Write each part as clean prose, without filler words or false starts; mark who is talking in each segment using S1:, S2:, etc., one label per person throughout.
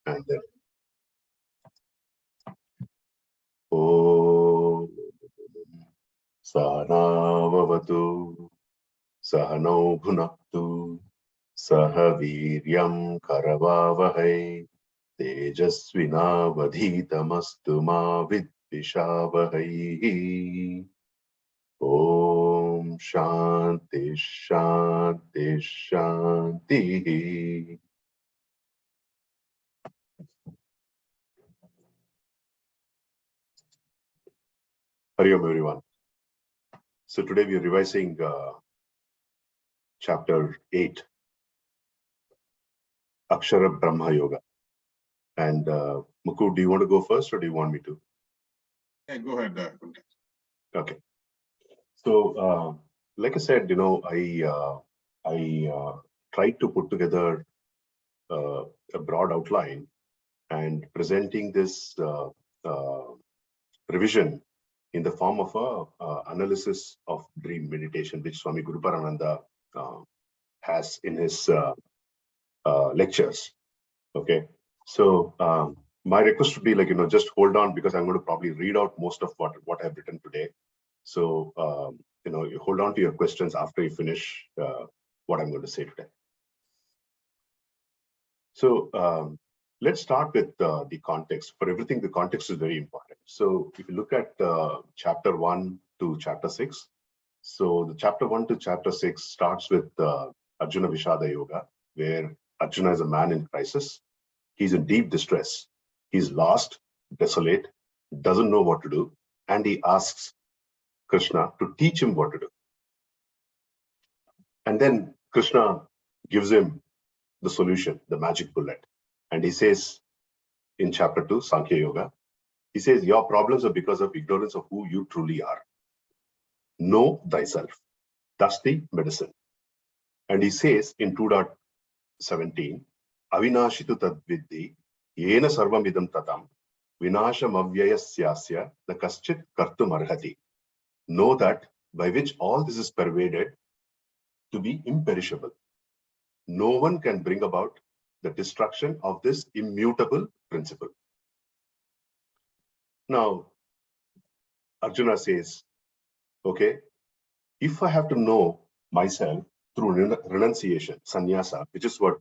S1: And then Om Sahanavavatu Sahanau Bhunaktu Saha Viryam Karavavahai Tejasvinavadhitamastu ma vidvishavahai. Om Shanti Shanti Shanti. Hari Om, everyone. So today we are revising chapter 8, Akshara Brahma Yoga. And Mukul, do you want to go first or do you want me to?
S2: Yeah, go ahead.
S1: Okay. So, like I said, I tried to put together a broad outline and presenting this revision in the form of a analysis of dream meditation, which Swami Guru Parananda has in his lectures. Okay, so my request would be just hold on, because I'm going to probably read out most of what I've written today. So you hold on to your questions after you finish what I'm going to say today. So let's start with the context. For everything, the context is very important. So if you look at chapter 1 to chapter 6, so the chapter 1 to chapter 6 starts with Arjuna Vishada Yoga, where Arjuna is a man in crisis. He's in deep distress. He's lost, desolate, doesn't know what to do, and he asks Krishna to teach him what to do. And then Krishna gives him the solution, the magic bullet. And he says in chapter 2, Sankhya Yoga, he says, your problems are because of ignorance of who you truly are. Know thyself. That's the medicine. And he says in 2.17, Avinashitu tadviddhi, yena sarvam idam tatam, vinasham avyayasyasya, na kaschit kartum arhati. Know that by which all this is pervaded to be imperishable. No one can bring about the destruction of this immutable principle. Now, Arjuna says, okay, if I have to know myself through renunciation, sannyasa, which is what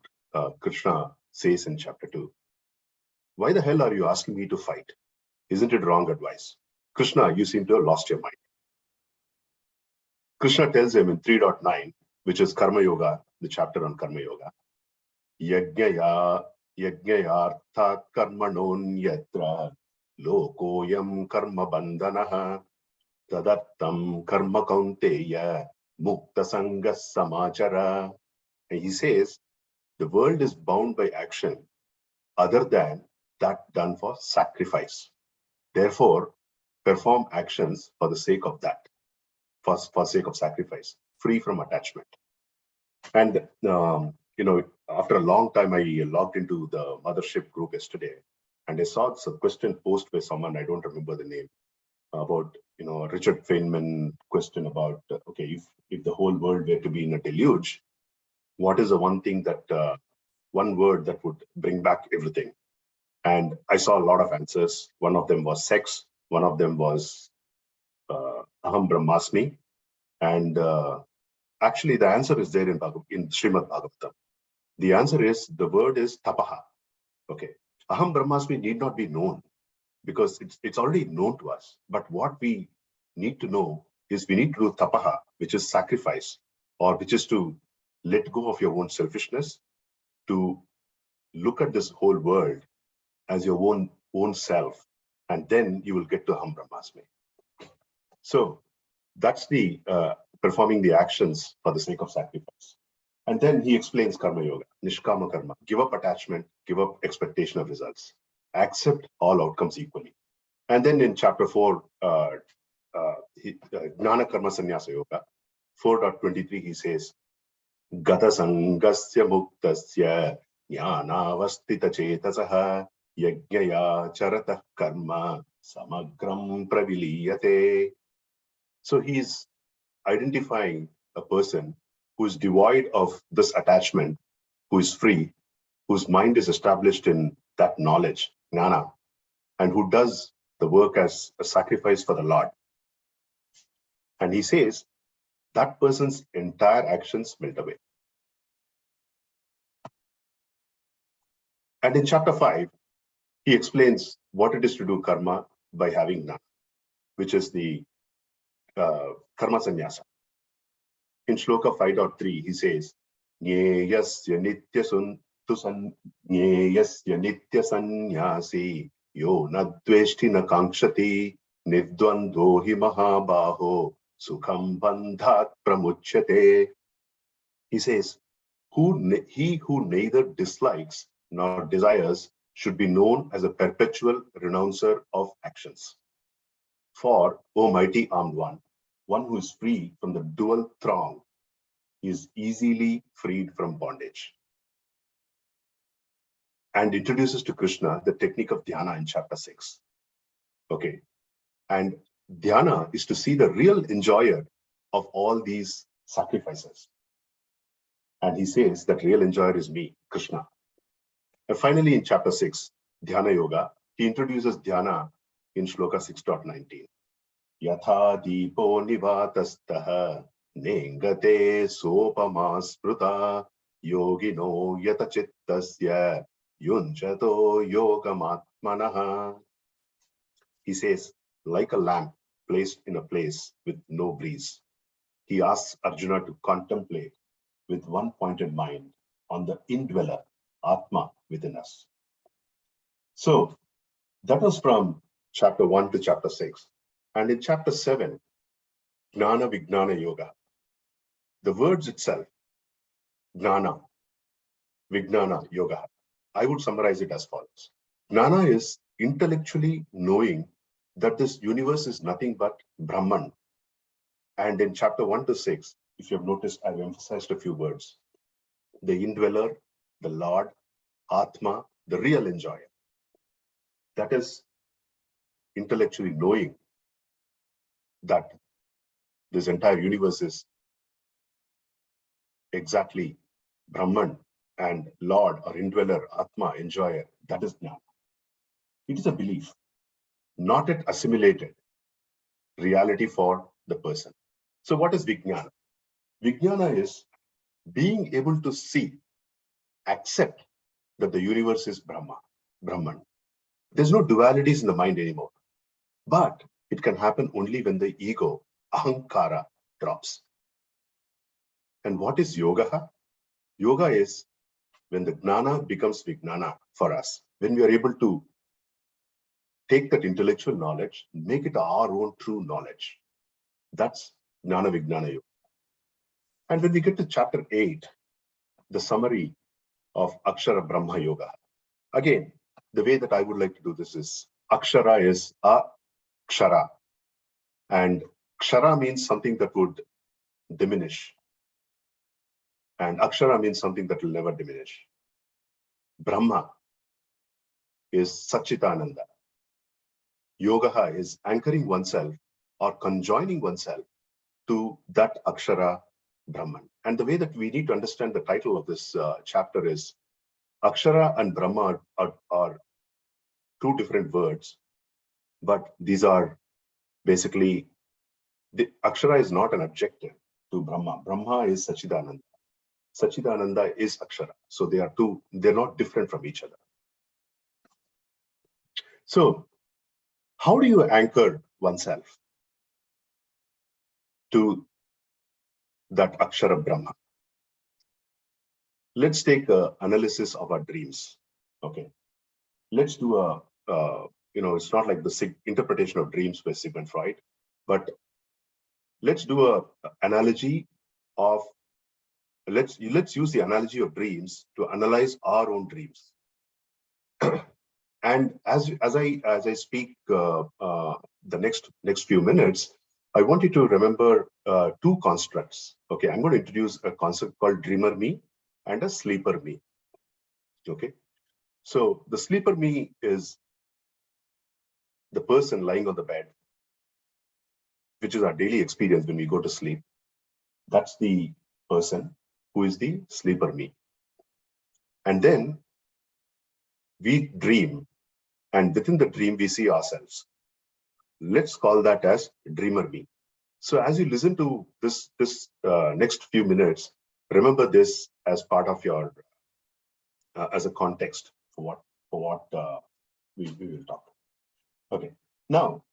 S1: Krishna says in chapter 2, why the hell are you asking me to fight? Isn't it wrong advice? Krishna, you seem to have lost your mind. Krishna tells him in 3.9, which is Karma Yoga, the chapter on Karma Yoga, Yajnayarthat karmanon yatra lokoyam karma bandhanaha tadattam karma kaunteya mukta sangas samachara. And he says, the world is bound by action other than that done for sacrifice. Therefore, perform actions for the sake of that, for sake of sacrifice, free from attachment. And after a long time, I logged into the mothership group yesterday, and I saw some question posed by someone, I don't remember the name, about Richard Feynman question about okay, if the whole world were to be in a deluge, what is the one thing that one word that would bring back everything? And I saw a lot of answers. One of them was sex. One of them was Aham Brahmasmi. And actually, the answer is there in Srimad Bhagavatam. The answer is, the word is tapaha. Okay. Aham Brahmasmi need not be known, because it's already known to us. But what we need to know is we need to do tapaha, which is sacrifice, or which is to let go of your own selfishness, to look at this whole world as your own self, and then you will get to Aham Brahmasmi. So that's the performing the actions for the sake of sacrifice. And then he explains Karma Yoga, Nishkama Karma, give up attachment, give up expectation of results, accept all outcomes equally. And then in chapter 4, Jnana Karma Sannyasa Yoga, 4.23, he says, Gata Sangasya Muktasya Jnanavastita Chetasaha Yajnaya Charata Karma Samagram Praviliyate. So he's identifying a person who is devoid of this attachment, who is free, whose mind is established in that knowledge, jnana, and who does the work as a sacrifice for the Lord. And he says that person's entire actions melt away. And in chapter 5, he explains what it is to do karma by having jnana, which is the karma sannyasa. In shloka 5.3, he says, Jneyasya nitya sannyasi yo nadveshti na kankshati nidvandho hi mahabaho sukham bandhat pramuchyate. He says, he who neither dislikes nor desires should be known as a perpetual renouncer of actions. For, O mighty armed one who is free from the dual throng is easily freed from bondage. And introduces to Krishna the technique of Dhyana in chapter 6. Okay. And Dhyana is to see the real enjoyer of all these sacrifices. And he says that real enjoyer is me, Krishna. And finally, in chapter 6, Dhyana Yoga, he introduces Dhyana in shloka 6.19. Yatha deepo nivatastaha nengate sopama spruta yogino yata chittasya yunchato yogamatmanaha. He says, like a lamp placed in a place with no breeze, he asks Arjuna to contemplate with one pointed mind on the indweller, Atma, within us. So that was from chapter 1 to chapter 6. And in chapter 7, Gnana Vijnana Yoga, the words itself, Gnana, Vijnana Yoga, I would summarize it as follows. Gnana is intellectually knowing that this universe is nothing but Brahman. And in chapter 1 to 6, if you have noticed, I've emphasized a few words. The indweller, the Lord, Atma, the real enjoyer. That is intellectually knowing that this entire universe is exactly Brahman and Lord or indweller, Atma, enjoyer. That is Jnana. It is a belief, not an assimilated reality for the person. So what is Vijnana? Vijnana is being able to see, accept that the universe is Brahman. There's no dualities in the mind anymore. But it can happen only when the ego, ahankara, drops. And what is yoga? Yoga is when the jnana becomes vijnana for us, when we are able to take that intellectual knowledge, make it our own true knowledge. That's jnana vijnana yoga. And when we get to chapter 8, the summary of Akshara Brahma Yoga. Again, the way that I would like to do this is Akshara is Akshara. And Kshara means something that would diminish. And Akshara means something that will never diminish. Brahma is Satchitananda. Yoga is anchoring oneself or conjoining oneself to that Akshara Brahman. And the way that we need to understand the title of this chapter is Akshara and Brahma are two different words, but these are basically, the Akshara is not an adjective to Brahma. Brahma is Satchidananda. Satchidananda is Akshara. So they are two, they're not different from each other. So how do you anchor oneself to that Akshara Brahma? Let's take an analysis of our dreams. Okay. Let's do it's not like the interpretation of dreams by Sigmund Freud, but let's do an analogy of, let's use the analogy of dreams to analyze our own dreams. And as I speak the next few minutes, I want you to remember two constructs. Okay, I'm going to introduce a concept called dreamer me and a sleeper me. Okay, so the sleeper me is the person lying on the bed, which is our daily experience when we go to sleep. That's the person who is the sleeper me. And then we dream, and within the dream, we see ourselves. Let's call that as dreamer me. So as you listen to this next few minutes, remember this as part of your, as a context for what we will talk. Okay. Now,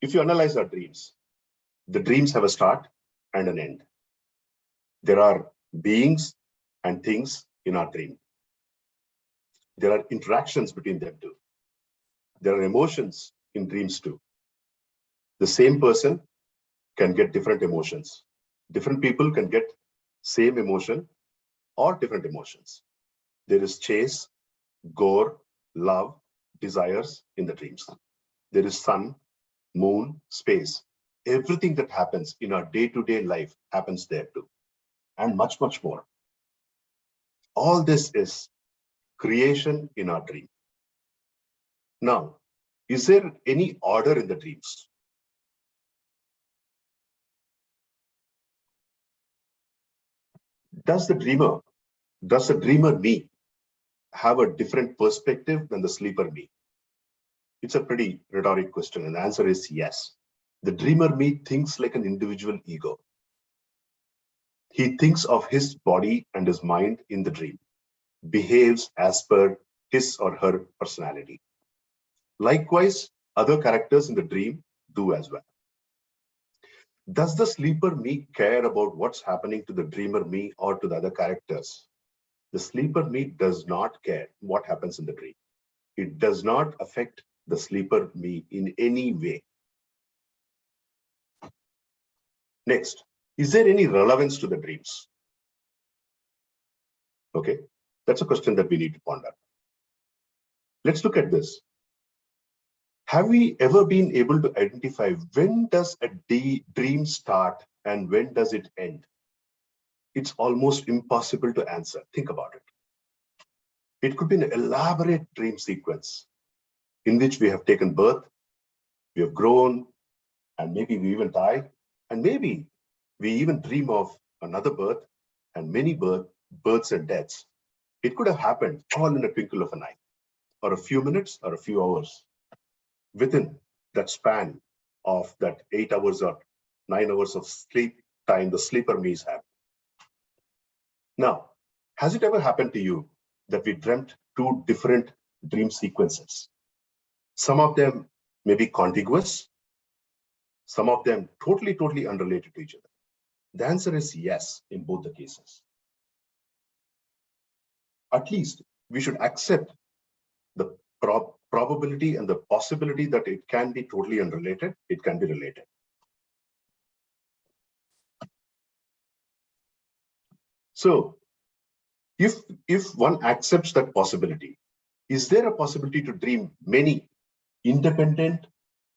S1: if you analyze our dreams, the dreams have a start and an end. There are beings and things in our dream. There are interactions between them too. There are emotions in dreams too. The same person can get different emotions. Different people can get same emotion or different emotions. There is chase, gore, love, desires in the dreams. There is sun, moon, space. Everything that happens in our day-to-day life happens there too, and much, much more. All this is creation in our dream. Now, is there any order in the dreams? Does the dreamer me have a different perspective than the sleeper me? It's a pretty rhetoric question, and the answer is yes. The dreamer me thinks like an individual ego. He thinks of his body and his mind in the dream, behaves as per his or her personality. Likewise, other characters in the dream do as well. Does the sleeper me care about what's happening to the dreamer me or to the other characters? The sleeper me does not care what happens in the dream. It does not affect the sleeper me in any way. Next, is there any relevance to the dreams? Okay, that's a question that we need to ponder. Let's look at this. Have we ever been able to identify when does a dream start and when does it end? It's almost impossible to answer. Think about it. It could be an elaborate dream sequence in which we have taken birth, we have grown, and maybe we even die, and maybe we even dream of another birth and many births and deaths. It could have happened all in a twinkle of an eye, or a few minutes, or a few hours. Within that span of that 8 hours or 9 hours of sleep time, the sleeper me's have. Now, has it ever happened to you that we dreamt two different dream sequences? Some of them may be contiguous, some of them totally unrelated to each other. The answer is yes in both the cases. At least we should accept the probability and the possibility that it can be totally unrelated, it can be related. So if one accepts that possibility, is there a possibility to dream many independent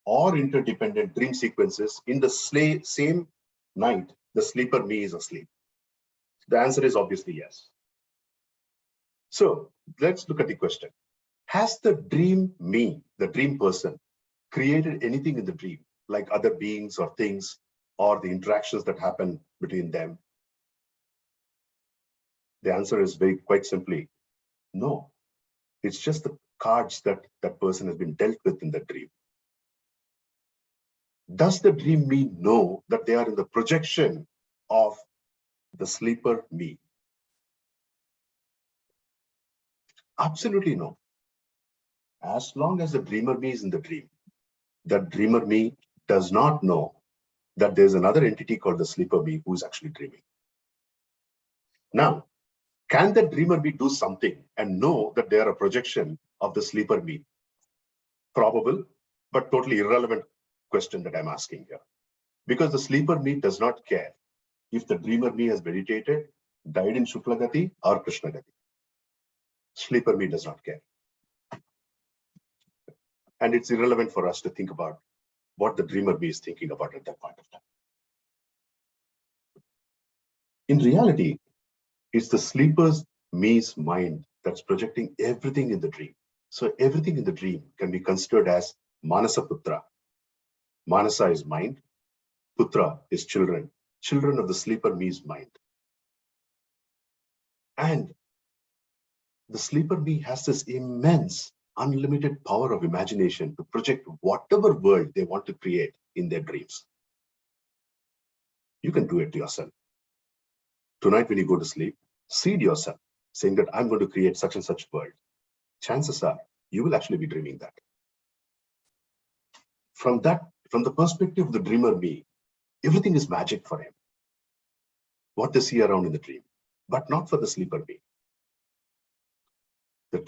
S1: or interdependent dream sequences in the same night the sleeper me is asleep? The answer is obviously yes. So let's look at the question. Has the dream me, the dream person, created anything in the dream, like other beings or things, or the interactions that happen between them? The answer is quite simply, no. It's just the cards that that person has been dealt with in the dream. Does the dream me know that they are in the projection of the sleeper me? Absolutely no. As long as the dreamer me is in the dream, that dreamer me does not know that there's another entity called the sleeper me who is actually dreaming. Now, can the dreamer me do something and know that they are a projection of the sleeper me? Probable, but totally irrelevant question that I'm asking here. Because the sleeper me does not care if the dreamer me has meditated, died in Shuklagati or Krishnagati. Sleeper me does not care. And it's irrelevant for us to think about what the dreamer me is thinking about at that point of time. In reality, it's the sleeper's me's mind that's projecting everything in the dream. So everything in the dream can be considered as Manasa Putra. Manasa is mind, Putra is children of the sleeper me's mind. And the sleeper me has this immense, unlimited power of imagination to project whatever world they want to create in their dreams. You can do it to yourself. Tonight, when you go to sleep, seed yourself, saying that I'm going to create such and such world. Chances are you will actually be dreaming that. From the perspective of the dreamer me, everything is magic for him. What they see around in the dream, but not for the sleeper me. The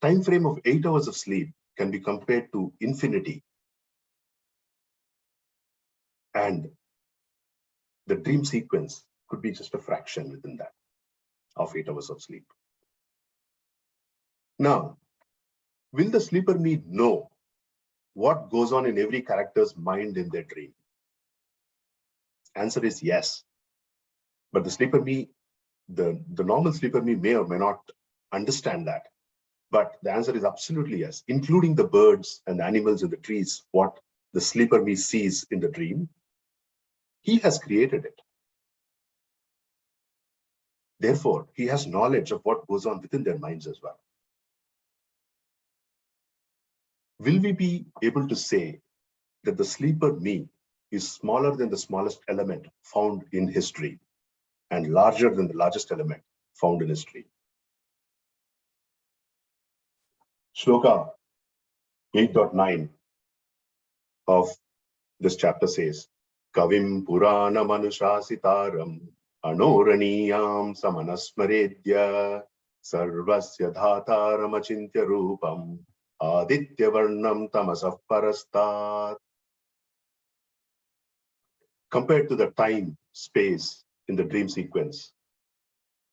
S1: time frame of 8 hours of sleep can be compared to infinity. And the dream sequence could be just a fraction within that of 8 hours of sleep. Now, will the sleeper me know what goes on in every character's mind in their dream? Answer is yes. But the sleeper me, the normal sleeper me may or may not understand that. But the answer is absolutely yes, including the birds and the animals in the trees, what the sleeper me sees in the dream. He has created it. Therefore, he has knowledge of what goes on within their minds as well. Will we be able to say that the sleeper me is smaller than the smallest element found in history and larger than the largest element found in history? Shloka 8.9 of this chapter says, Kavim Purana Manushasitaram Anoraniyam Samanasmaredya Sarvasya Dhataram Achintya Rupam Aditya Varnam Tamasah Parastat. Compared to the time, space in the dream sequence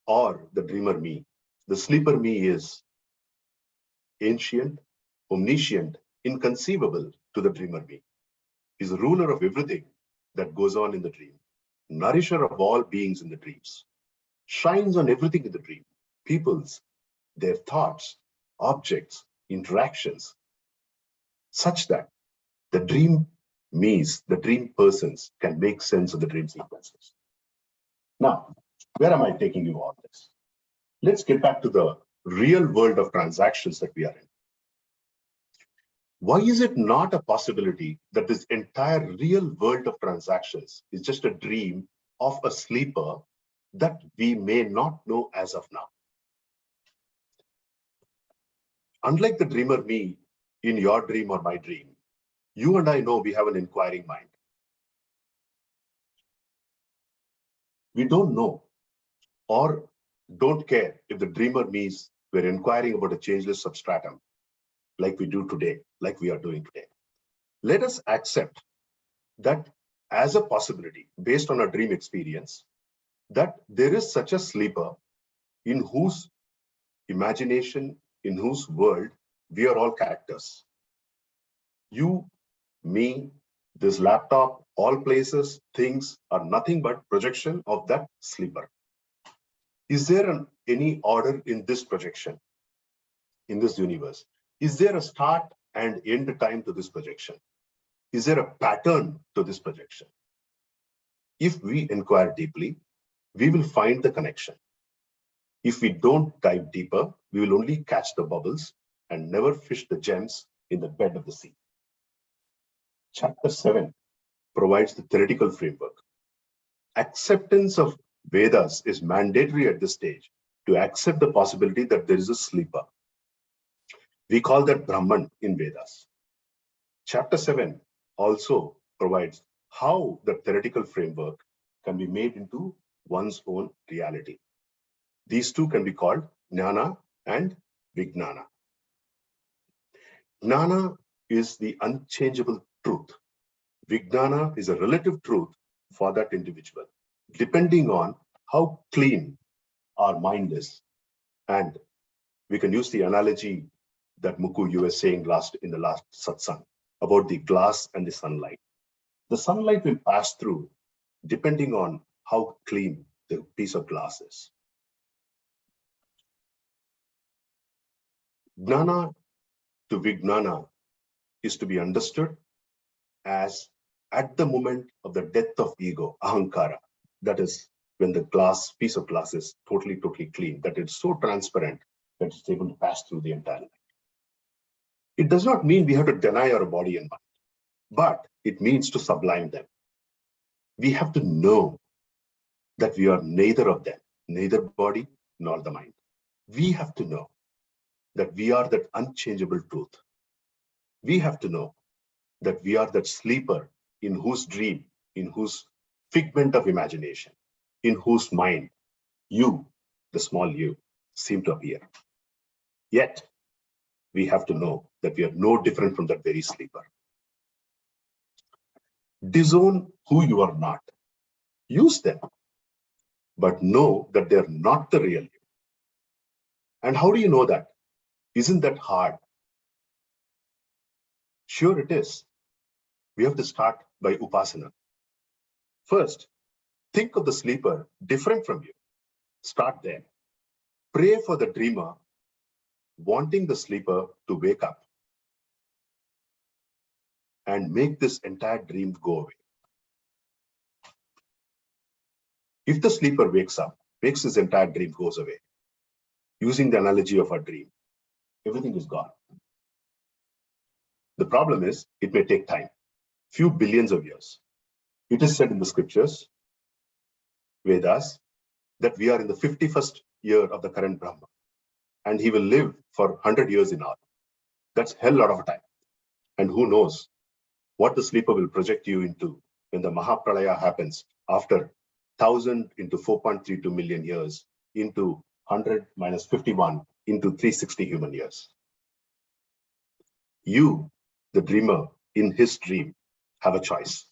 S1: or the dreamer me, the sleeper me is ancient, omniscient, inconceivable to the dreamer me. He's the ruler of everything that goes on in the dream, nourisher of all beings in the dreams, shines on everything in the dream, peoples, their thoughts, objects, interactions, such that the dream me's, the dream persons can make sense of the dream sequences. Now, where am I taking you on this? Let's get back to the real world of transactions that we are in. Why is it not a possibility that this entire real world of transactions is just a dream of a sleeper that we may not know as of now? Unlike the dreamer me in your dream or my dream, you and I know we have an inquiring mind. We don't know or don't care if the dreamer me's we're inquiring about a changeless substratum like we do today, like we are doing today. Let us accept that as a possibility based on our dream experience, that there is such a sleeper in whose imagination, in whose world we are all characters. You, me, this laptop, all places, things are nothing but projection of that sleeper. Is there any order in this projection, in this universe? Is there a start and end time to this projection? Is there a pattern to this projection? If we inquire deeply, we will find the connection. If we don't dive deeper, we will only catch the bubbles and never fish the gems in the bed of the sea. Chapter 7 provides the theoretical framework. Acceptance of Vedas is mandatory at this stage to accept the possibility that there is a sleeper. We call that Brahman in Vedas. Chapter 7 also provides how the theoretical framework can be made into one's own reality. These two can be called Jnana and Vijnana. Jnana is the unchangeable truth. Vijnana is a relative truth for that individual, depending on how clean our mind is. And we can use the analogy that Mukul, you were saying in the last satsang about the glass and the sunlight. The sunlight will pass through depending on how clean the piece of glass is. Jnana to Vijnana is to be understood as at the moment of the death of ego, ahankara, that is when the piece of glass is totally clean, that it's so transparent that is able to pass through the entire life. It does not mean we have to deny our body and mind, but it means to sublime them. We have to know that we are neither of them, neither body nor the mind. We have to know that we are that unchangeable truth. We have to know that we are that sleeper in whose dream, in whose figment of imagination, in whose mind you, the small you, seem to appear. Yet, we have to know that we are no different from that very sleeper. Disown who you are not. Use them, but know that they're not the real you. And how do you know that? Isn't that hard? Sure it is. We have to start by Upasana. First, think of the sleeper different from you. Start there. Pray for the dreamer, wanting the sleeper to wake up and make this entire dream go away. If the sleeper wakes up, makes his entire dream goes away, using the analogy of a dream, everything is gone. The problem is, it may take time, few billions of years. It is said in the scriptures, Vedas, that we are in the 51st year of the current Brahma, and he will live for 100 years in all. That's a hell lot of time. And who knows what the sleeper will project you into when the Mahapralaya happens after 1000 into 4.32 million years into 100 minus 51 into 360 human years. You, the dreamer, in his dream, have a choice.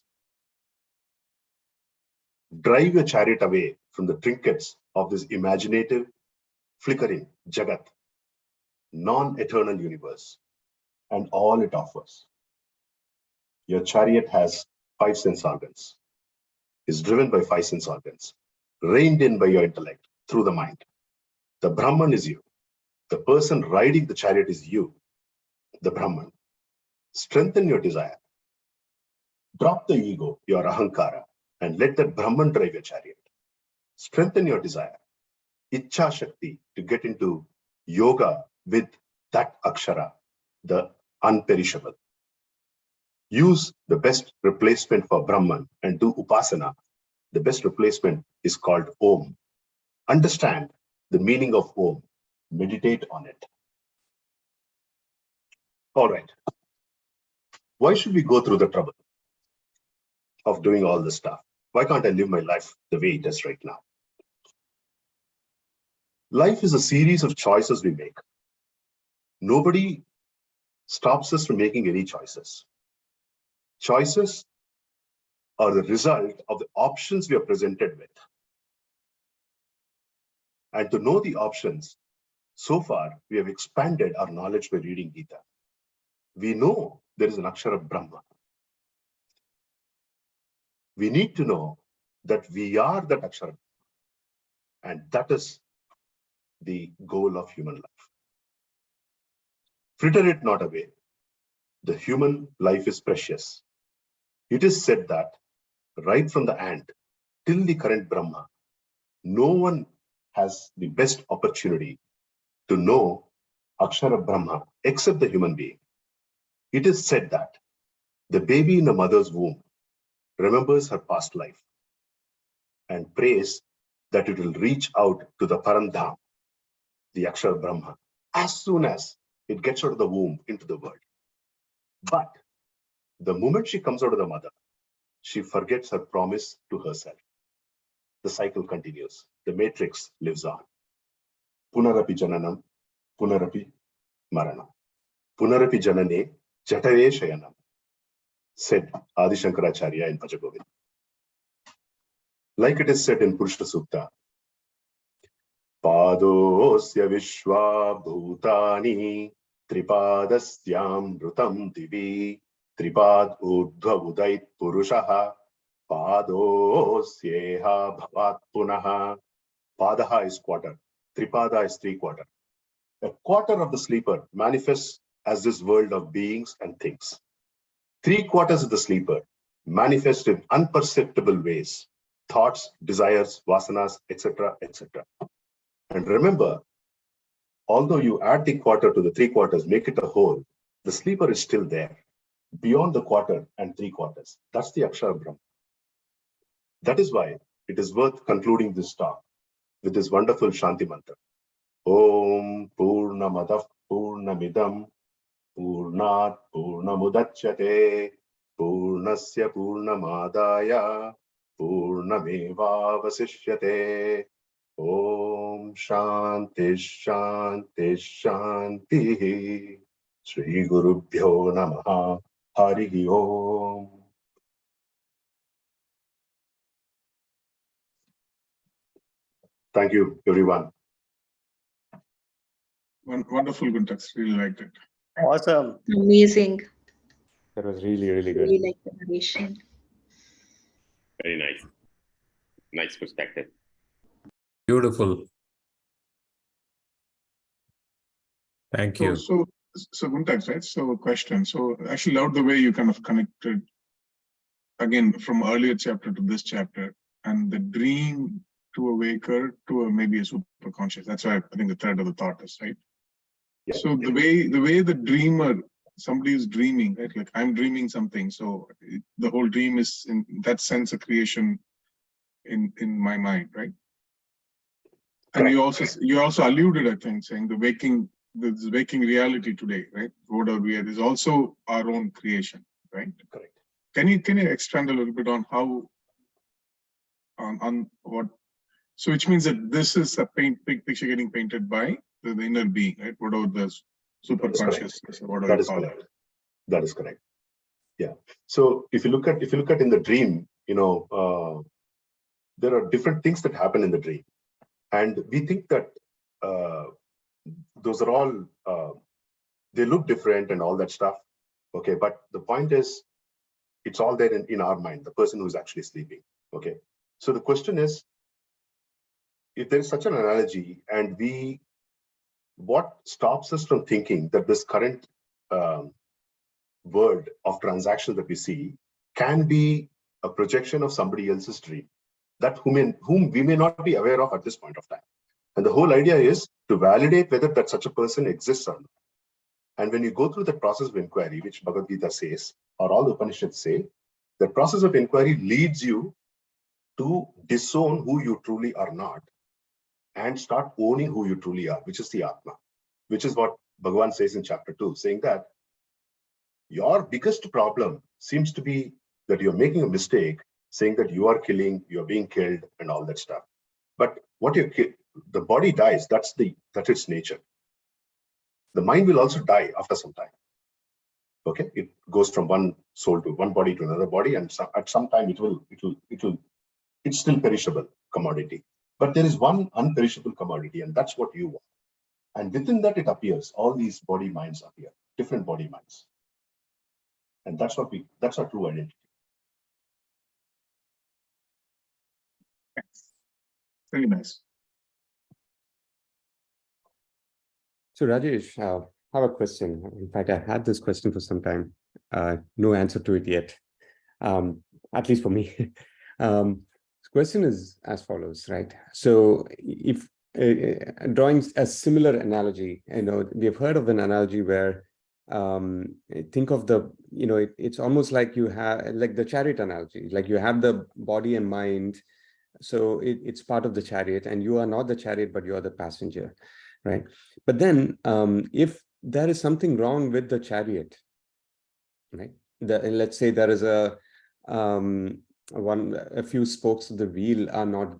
S1: Drive your chariot away from the trinkets of this imaginative, flickering Jagat, non-eternal universe, and all it offers. Your chariot has 5 sense organs, is driven by 5 sense organs, reined in by your intellect through the mind. The Brahman is you. The person riding the chariot is you, the Brahman. Strengthen your desire. Drop the ego, your ahankara, and let that Brahman drive your chariot. Strengthen your desire, Ichcha Shakti, to get into yoga with that Akshara, the unperishable. Use the best replacement for Brahman and do Upasana. The best replacement is called Om. Understand the meaning of Om. Meditate on it. All right. Why should we go through the trouble of doing all this stuff? Why can't I live my life the way it is right now? Life is a series of choices we make. Nobody stops us from making any choices. Choices are the result of the options we are presented with. And to know the options, so far we have expanded our knowledge by reading Gita. We know there is an Akshara Brahma. We need to know that we are that Akshara, and that is the goal of human life. Fritter it not away. The human life is precious. It is said that right from the ant till the current Brahma, no one has the best opportunity to know Akshara Brahma except the human being. It is said that the baby in the mother's womb remembers her past life and prays that it will reach out to the Parandham, the Akshara Brahma, as soon as it gets out of the womb into the world. But the moment she comes out of the mother, she forgets her promise to herself. The cycle continues. The matrix lives on. Punarapi jananam, punarapi maranam. Punarapi janane, jatare shayanam, said Adi Shankaracharya in Bhagavad. Like it is said in Purusha Sukta, Padosya Vishwa Bhutani Tripadasyam Rutam Divi Tripad Urdhva Udait Purushaha Padosyeha Bhavat Punaha. Padaha is quarter, Tripada is 3/4. A quarter of the sleeper manifests as this world of beings and things. 3/4 of the sleeper manifest in unperceptible ways, thoughts, desires, vasanas, etc., etc. And remember, although you add the quarter to the 3 quarters, make it a whole, the sleeper is still there beyond the quarter and 3 quarters. That's the Akshara Brahma. That is why it is worth concluding this talk with this wonderful Shanti mantra. Om Purnamadav Purnamidam Purnat Purnamudachyate Purnasya Purnamadaya Purnamevavasishyate. Om Shanti Shanti Shanti. Shri Gurubhyo Namaha. Hari Om. Thank you, everyone.
S2: Wonderful context. Really liked it.
S3: Awesome.
S4: Amazing.
S5: That was really, really good.
S4: Really like the narration.
S6: Very nice. Nice perspective.
S7: Beautiful. Thank you.
S2: So context, right? So question. So actually loved the way you kind of connected again from earlier chapter to this chapter, and the dream to a waker to maybe a super conscious. That's why I think the thread of the thought is, right?
S1: Yeah.
S2: So the way the dreamer, somebody is dreaming, right? Like I'm dreaming something. So the whole dream is in that sense a creation in my mind, right? And you also alluded, I think, saying the waking reality today, right? Whatever we are is also our own creation, right?
S1: Correct.
S2: Can you expand a little bit on how on what? So which means that this is a big picture getting painted by the inner being, right? Whatever the super consciousness or whatever you call it.
S1: That is correct. Yeah. So if you look at in the dream, there are different things that happen in the dream, and we think that those are all they look different and all that stuff. Okay, but the point is, it's all there in our mind, the person who is actually sleeping. Okay. So the question is, if there is such an analogy, and what stops us from thinking that this current world of transactions that we see can be a projection of somebody else's dream, that whom we may not be aware of at this point of time. And the whole idea is to validate whether that such a person exists or not. And when you go through the process of inquiry, which Bhagavad Gita says, or all the Upanishads say, the process of inquiry leads you to disown who you truly are not and start owning who you truly are, which is the Atma, which is what Bhagavan says in chapter 2, saying that your biggest problem seems to be that you're making a mistake, saying that you are killing, you're being killed, and all that stuff. But what the body dies, that's its nature. The mind will also die after some time. Okay, it goes from one soul to one body to another body, and at some time it's still perishable commodity. But there is one unperishable commodity, and that's what you want. And within that, it appears. All these body minds appear, different body minds, and that's our true identity.
S2: Very nice.
S5: So Rajesh, I have a question. In fact, I had this question for some time. No answer to it yet, at least for me. The question is as follows, right? So if drawing a similar analogy, we've heard of an analogy where think of it's almost like you have like the chariot analogy, like you have the body and mind. So it's part of the chariot, and you are not the chariot, but you are the passenger, right? But then if there is something wrong with the chariot, right? Let's say there is a few spokes of the wheel are not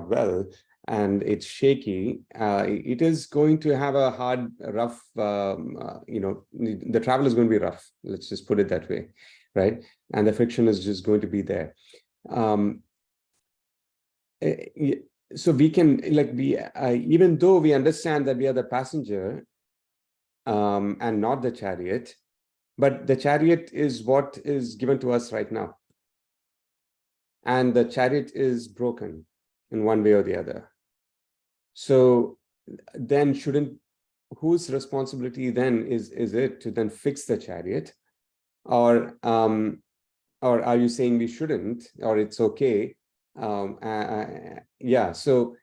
S5: well, and it's shaky. It is going to have a hard, rough. The travel is going to be rough. Let's just put it that way, right? And the friction is just going to be there. So we can even though we understand that we are the passenger and not the chariot, but the chariot is what is given to us right now, and the chariot is broken in one way or the other. So then whose responsibility then is it to then fix the chariot, or are you saying we shouldn't, or it's okay? So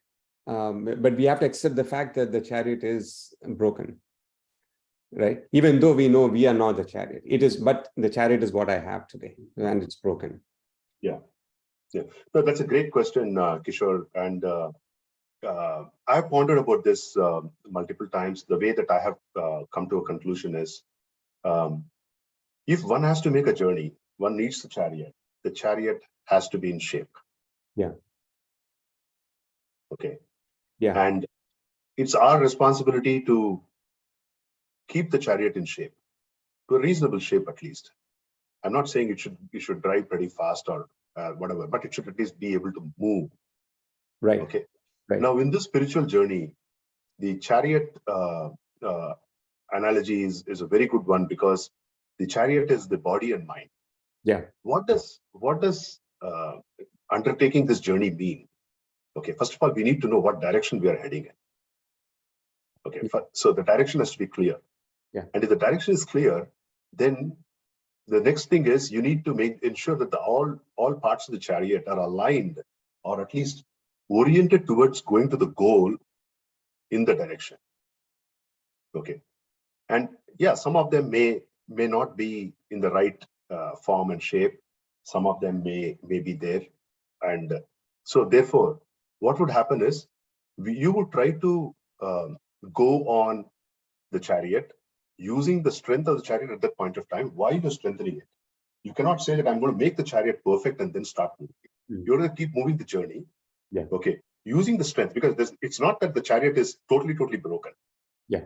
S5: but we have to accept the fact that the chariot is broken, right? Even though we know we are not the chariot, it is, but the chariot is what I have today, and it's broken.
S1: Yeah. So that's a great question, Kishore. And I've pondered about this multiple times. The way that I have come to a conclusion is, if one has to make a journey, one needs the chariot. The chariot has to be in shape.
S5: Yeah.
S1: Okay.
S5: Yeah.
S1: And it's our responsibility to keep the chariot in shape, to a reasonable shape at least. I'm not saying you should drive pretty fast or whatever, but it should at least be able to move.
S5: Right.
S1: Okay.
S5: Right.
S1: Now, in this spiritual journey, the chariot analogy is a very good one, because the chariot is the body and mind.
S5: Yeah.
S1: What does undertaking this journey mean? Okay, first of all, we need to know what direction we are heading in. Okay, so the direction has to be clear.
S5: Yeah.
S1: And if the direction is clear, then the next thing is you need to ensure that all parts of the chariot are aligned, or at least oriented towards going to the goal in the direction. Okay. And yeah, some of them may not be in the right form and shape. Some of them may be there. And so therefore, what would happen is you would try to go on the chariot using the strength of the chariot at that point of time while you're strengthening it. You cannot say that I'm going to make the chariot perfect and then start moving. You're going to keep moving the journey.
S5: Yeah.
S1: Okay. Using the strength, because it's not that the chariot is totally broken.
S5: Yeah.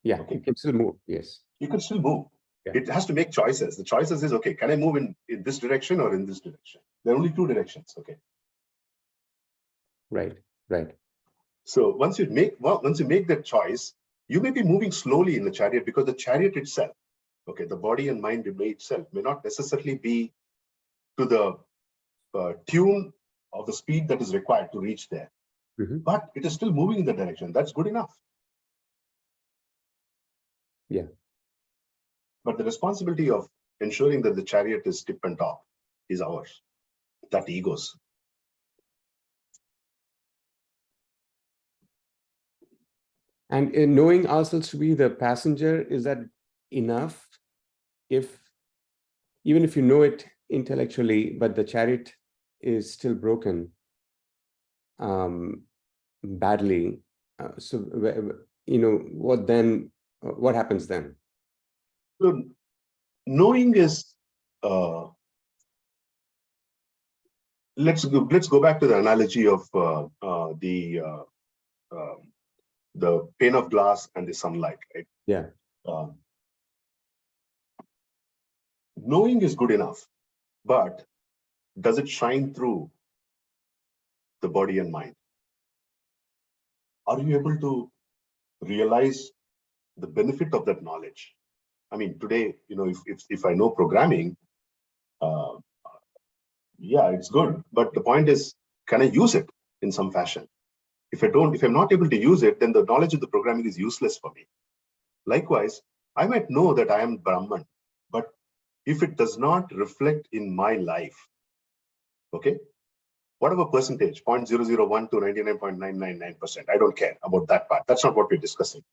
S5: Yeah.
S1: Okay.
S5: You can still move. Yes.
S1: You can still move.
S5: Yeah.
S1: It has to make choices. The choices is, okay, can I move in this direction or in this direction? There are only two directions. Okay.
S5: Right. Right.
S1: So once you make that choice, you may be moving slowly in the chariot, because the chariot itself, okay, the body and mind itself may not necessarily be to the tune of the speed that is required to reach there.
S5: Mm-hmm.
S1: But it is still moving in the direction. That's good enough.
S5: Yeah.
S1: But the responsibility of ensuring that the chariot is tip and top is ours, that ego's.
S5: And in knowing ourselves to be the passenger, is that enough? Even if you know it intellectually, but the chariot is still broken badly, so what happens then?
S1: So knowing is, let's go back to the analogy of the pane of glass and the sunlight, right?
S5: Yeah.
S1: Knowing is good enough, but does it shine through the body and mind? Are you able to realize the benefit of that knowledge? I mean, today, if I know programming, yeah, it's good. But the point is, can I use it in some fashion? If I'm not able to use it, then the knowledge of the programming is useless for me. Likewise, I might know that I am Brahman, but if it does not reflect in my life, okay, whatever percentage, 0.001 to 99.999%, I don't care about that part. That's not what we're discussing.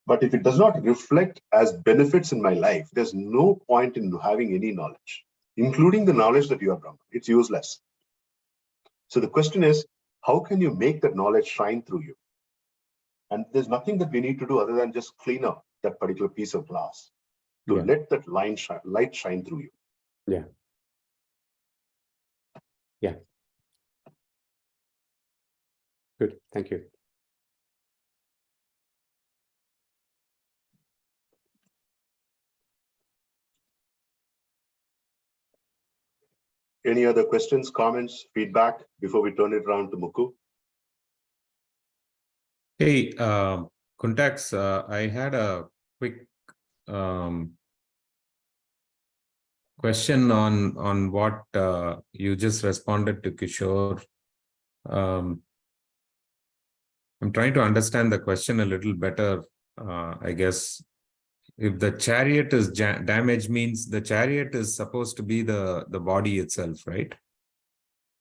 S1: But if it does not reflect as benefits in my life, there's no point in having any knowledge, including the knowledge that you are Brahman. It's useless. So the question is, how can you make that knowledge shine through you? And there's nothing that we need to do other than just clean up that particular piece of glass to let that light shine through you.
S5: Yeah. Yeah. Good. Thank you.
S1: Any other questions, comments, feedback before we turn it around to Mukku?
S7: Hey, Kuntax, I had a quick question on what you just responded to, Kishore. I'm trying to understand the question a little better. I guess if the chariot is damaged, means the chariot is supposed to be the body itself, right?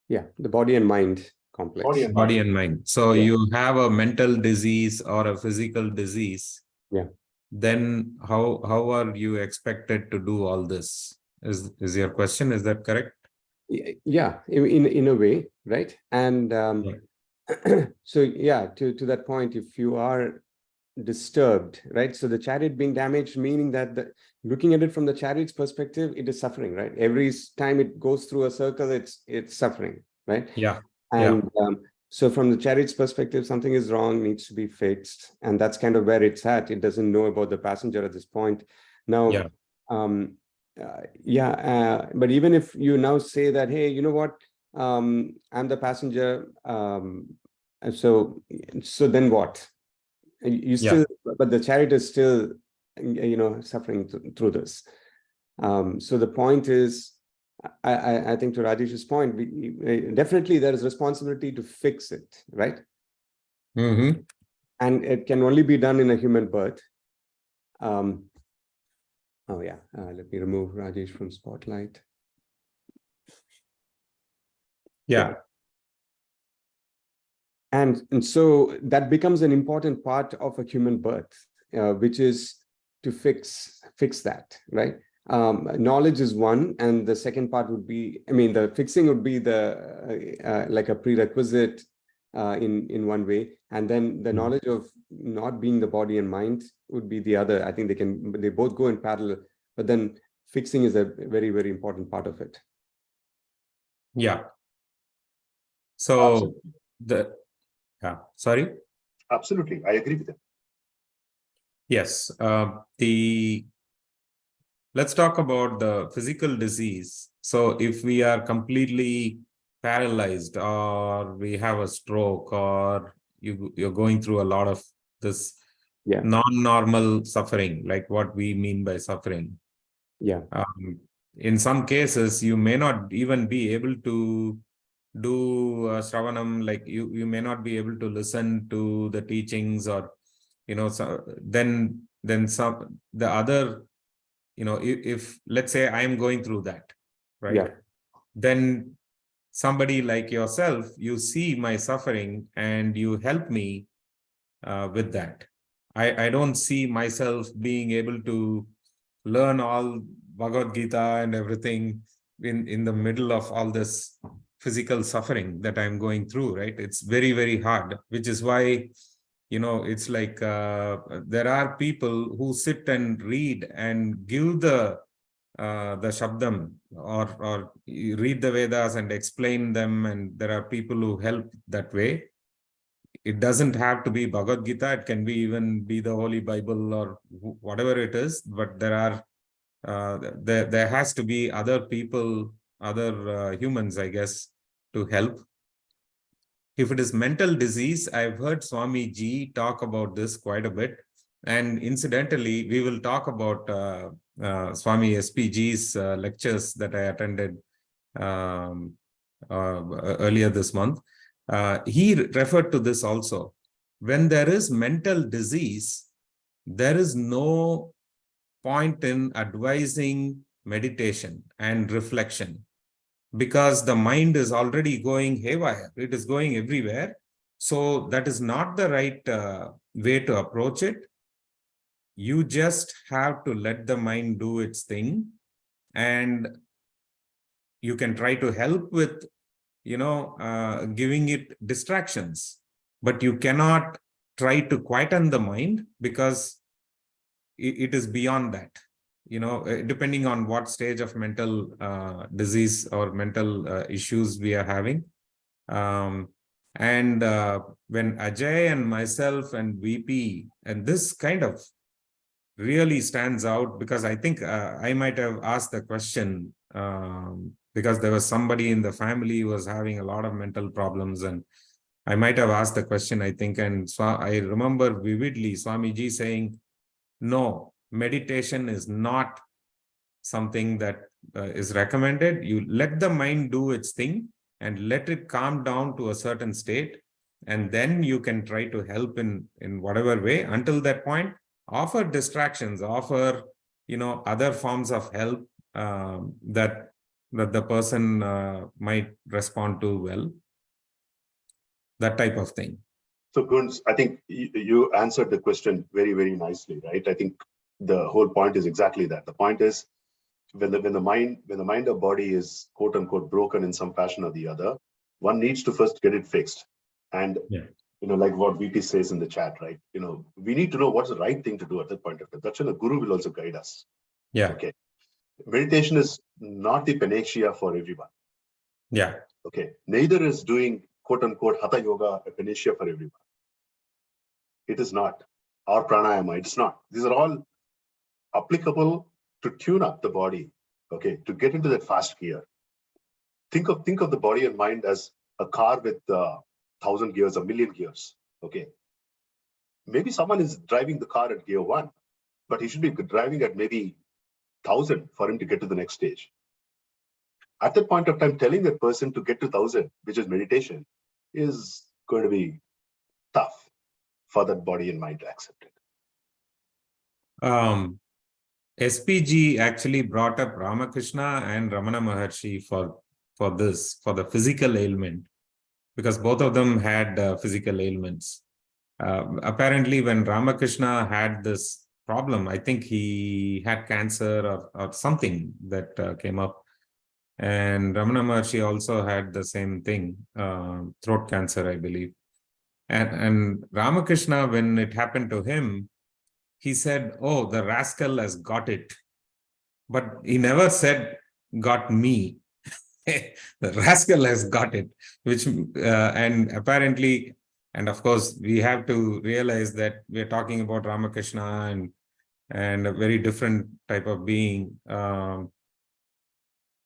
S5: Yeah, the body and mind complex.
S1: Body and
S7: Body and mind. So
S5: Yeah.
S7: you have a mental disease or a physical disease.
S5: Yeah.
S7: Then how are you expected to do all this? Is your question? Is that correct?
S5: Yeah, in a way, right? And
S7: Yeah.
S5: so yeah, to that point, if you are disturbed, right? So the chariot being damaged, meaning that looking at it from the chariot's perspective, it is suffering, right? Every time it goes through a circle, it's suffering, right?
S7: Yeah.
S5: And so from the chariot's perspective, something is wrong, needs to be fixed, and that's kind of where it's at. It doesn't know about the passenger at this point. Now, but even if you now say that, hey, you know what, I'm the passenger, and so then what? You still, but the chariot is still, suffering through this. So the point is, I think to Rajesh's point, definitely there is responsibility to fix it, right?
S7: Mm-hmm.
S5: And it can only be done in a human birth. Let me remove Rajesh from spotlight.
S7: Yeah.
S5: And so that becomes an important part of a human birth, which is to fix that, right? Knowledge is one, and the second part would be, the fixing would be the like a prerequisite in one way, and then the knowledge of not being the body and mind would be the other. I think they both go in parallel, but then fixing is a very, very important part of it.
S7: Yeah. So
S1: Absolutely.
S7: Sorry.
S1: Absolutely, I agree with that.
S7: Yes. Let's talk about the physical disease. So if we are completely paralyzed, or we have a stroke, or you're going through a lot of this non-normal suffering, like what we mean by suffering.
S5: Yeah.
S7: In some cases, you may not even be able to do Shravanam, like you may not be able to listen to the teachings, or so then some the other, if let's say I am going through that, right? Then somebody like yourself, you see my suffering and you help me with that. I don't see myself being able to learn all Bhagavad Gita and everything in the middle of all this physical suffering that I'm going through, right? It's very, very hard, which is why, it's like there are people who sit and read and give the Shabdam, or read the Vedas and explain them, and there are people who help that way. It doesn't have to be Bhagavad Gita, it can be even be the Holy Bible or whatever it is, but there are there has to be other people, other humans, I guess, to help. If it is mental disease, I've heard Swami Ji talk about this quite a bit. And incidentally, we will talk about Swami SPG's lectures that I attended earlier this month. He referred to this also. When there is mental disease, there is no point in advising meditation and reflection, because the mind is already going haywire. It is going everywhere. So that is not the right way to approach it. You just have to let the mind do its thing, and you can try to help with, giving it distractions, but you cannot try to quieten the mind, because it is beyond that. Depending on what stage of mental disease or mental issues we are having. And when Ajay and myself and VP, and this kind of really stands out, because I think I might have asked the question, because there was somebody in the family who was having a lot of mental problems, and I might have asked the question, I think, and I remember vividly Swamiji saying, no, meditation is not something that is recommended. You let the mind do its thing and let it calm down to a certain state, and then you can try to help in whatever way. Until that point, offer distractions, offer other forms of help that the person might respond to well. that type of thing.
S1: So Gunz, I think you answered the question very, very nicely, right? I think the whole point is exactly that. The point is when the mind or body is quote unquote broken in some fashion or the other, one needs to first get it fixed. And like what VP says in the chat, right? We need to know what's the right thing to do at that point of time. That's when the guru will also guide us.
S7: Yeah.
S1: Okay. Meditation is not the panacea for everyone.
S7: Yeah.
S1: Okay. Neither is doing quote unquote hatha yoga a panacea for everyone. It is not. Or pranayama, it's not. These are all applicable to tune up the body, okay, to get into that fast gear. Think of the body and mind as a car with 1,000 gears, 1,000,000 gears. Okay. Maybe someone is driving the car at gear 1, but he should be driving at maybe 1,000 for him to get to the next stage. At that point of time, telling that person to get to 1,000, which is meditation, is going to be tough for that body and mind to accept it.
S7: SPG actually brought up Ramakrishna and Ramana Maharshi for the physical ailment, because both of them had physical ailments. Apparently, when Ramakrishna had this problem, I think he had cancer or something that came up. And Ramana Maharshi also had the same thing, throat cancer, I believe. And Ramakrishna, when it happened to him, he said, "Oh, the rascal has got it." But he never said, "got me." The rascal has got it, which, and apparently, and of course, we have to realize that we're talking about Ramakrishna and a very different type of being.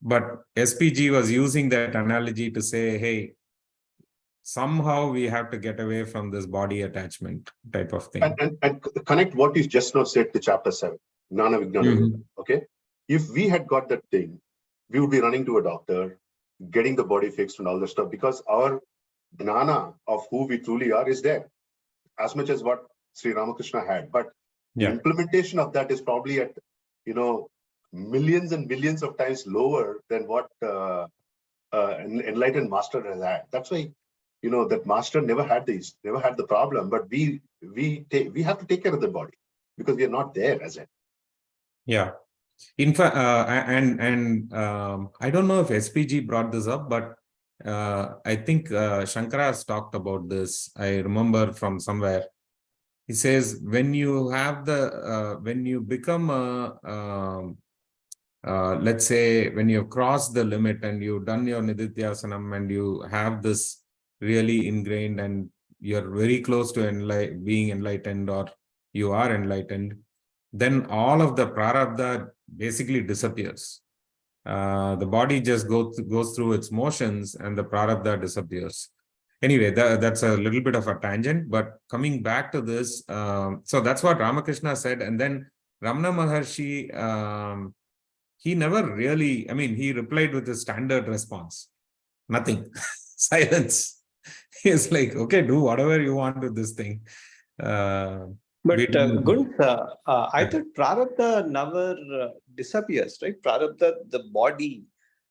S7: But SPG was using that analogy to say, hey, somehow we have to get away from this body attachment type of thing.
S1: And connect what you just now said to chapter 7, Gnana Vijnana Yoga, okay? If we had got that thing, we would be running to a doctor, getting the body fixed and all that stuff, because our gnana of who we truly are is there, as much as what Sri Ramakrishna had. But the implementation of that is probably at, millions and millions of times lower than what an enlightened master has had. That's why, that master never had the problem, but we have to take care of the body because we are not there as it.
S7: Yeah. In fact, I don't know if SPG brought this up, but I think Shankara has talked about this. I remember from somewhere. He says, when you have when you become let's say, when you've crossed the limit and you've done your Nididhyasanam and you have this really ingrained and you're very close to being enlightened, or you are enlightened, then all of the prarabdha basically disappears. The body just goes through its motions and the prarabdha disappears. Anyway, that's a little bit of a tangent, but coming back to this, so that's what Ramakrishna said. And then Ramana Maharshi, he never really, he replied with a standard response. Nothing. Silence. He's like, okay, do whatever you want with this thing.
S3: But Gunz, I thought prarabdha never disappears, right? Prarabdha, the body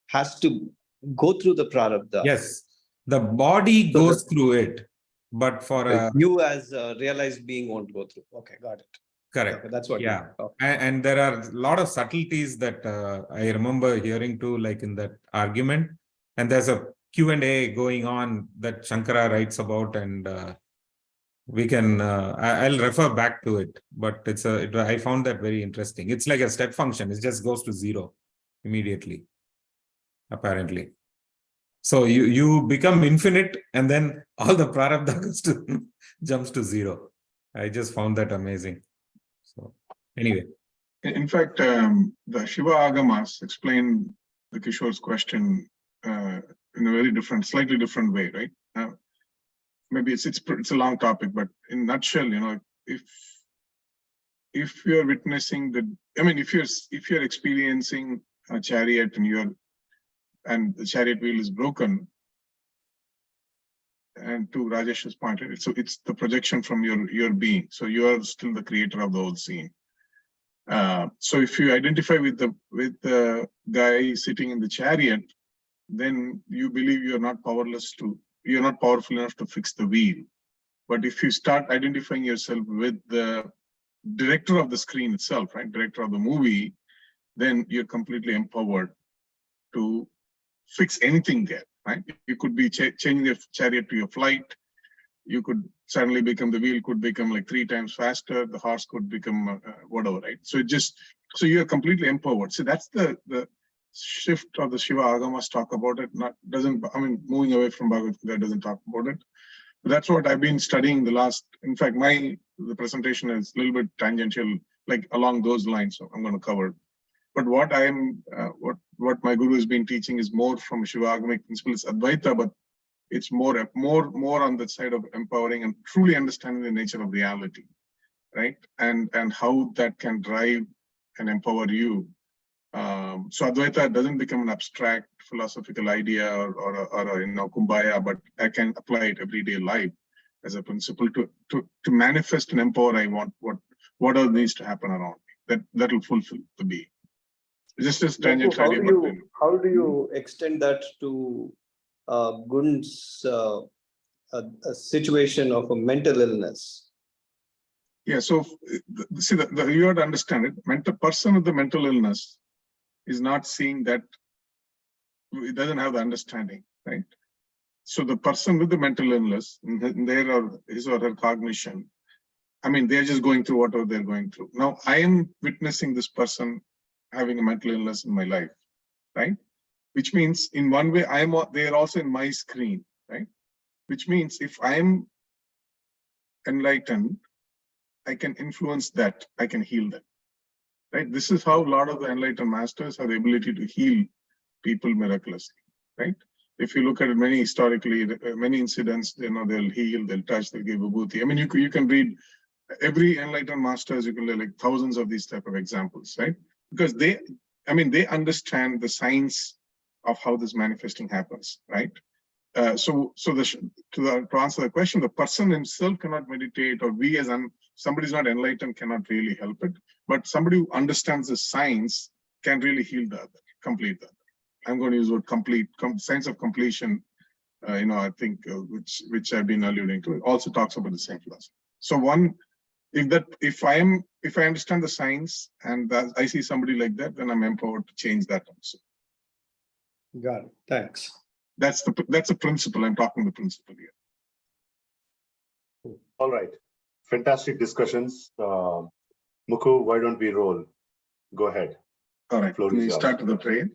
S3: has to go through the prarabdha.
S7: Yes, the body goes through it, but for
S3: you as a realized being won't go through. Okay, got it.
S7: Correct.
S3: Okay, that's what.
S7: Yeah, and there are a lot of subtleties that I remember hearing too, like in that argument. And there's a Q&A going on that Shankara writes about, and we can. I'll refer back to it, but I found that very interesting. It's like a step function; it just goes to 0 immediately, apparently. So you become infinite, and then all the prarabdha jumps to 0. I just found that amazing. So anyway.
S2: In fact, the Shiva Agamas explain the Kishore's question in a very slightly different way, right? Maybe it's a long topic, but in a nutshell, if you're witnessing if you're experiencing a chariot and the chariot wheel is broken, and to Rajesh's point, so it's the projection from your being. So you are still the creator of the whole scene. So if you identify with the guy sitting in the chariot, then you believe you are not powerless to you're not powerful enough to fix the wheel. But if you start identifying yourself with the director of the screen itself, right, director of the movie, then you're completely empowered to fix anything there, right? You could be changing the chariot to your flight. You could suddenly become, the wheel could become like 3 times faster. The horse could become whatever, right? So so you're completely empowered. So that's the shift of the Shiva Agamas talk about it. Moving away from Bhagavad Gita doesn't talk about it. But that's what I've been studying the last, in fact, the presentation is a little bit tangential, like along those lines. So I'm going to cover. But what what my guru has been teaching is more from Shiva Agamic principle. It's Advaita, but it's more on the side of empowering and truly understanding the nature of reality, right? And how that can drive and empower you. So Advaita doesn't become an abstract philosophical idea or a kumbaya, but I can apply it everyday life as a principle to manifest and empower. I want what else needs to happen around me that will fulfill the being. Just as tangent idea.
S3: How do you extend that to Gun's a situation of a mental illness?
S2: Yeah, so see, you have to understand it. Person with the mental illness is not seeing that, it doesn't have the understanding, right? So the person with the mental illness, his or her cognition, they're just going through whatever they're going through. Now, I am witnessing this person having a mental illness in my life, right? Which means in one way, they're also in my screen, right? Which means if I'm enlightened, I can influence that, I can heal them, right? This is how a lot of the Enlightened Masters have the ability to heal people miraculously, right? If you look at it historically, many incidents, they'll heal, they'll touch, they'll give vibhuti. You can read every Enlightened Masters, you can read like thousands of these type of examples, right? Because they understand the science of how this manifesting happens, right? To answer the question, the person himself cannot meditate, or we as somebody's not enlightened cannot really help it. But somebody who understands the science can really heal the other, complete the other. I'm going to use the word complete, science of completion. I think which I've been alluding to. It also talks about the same philosophy. So if I understand the science and I see somebody like that, then I'm empowered to change that also.
S3: Got it. Thanks.
S2: That's a principle. I'm talking the principle here.
S1: All right. Fantastic discussions. Mukhu, why don't we roll? Go ahead.
S2: All right.
S1: Floor
S2: We
S1: is yours.
S2: start the prayer.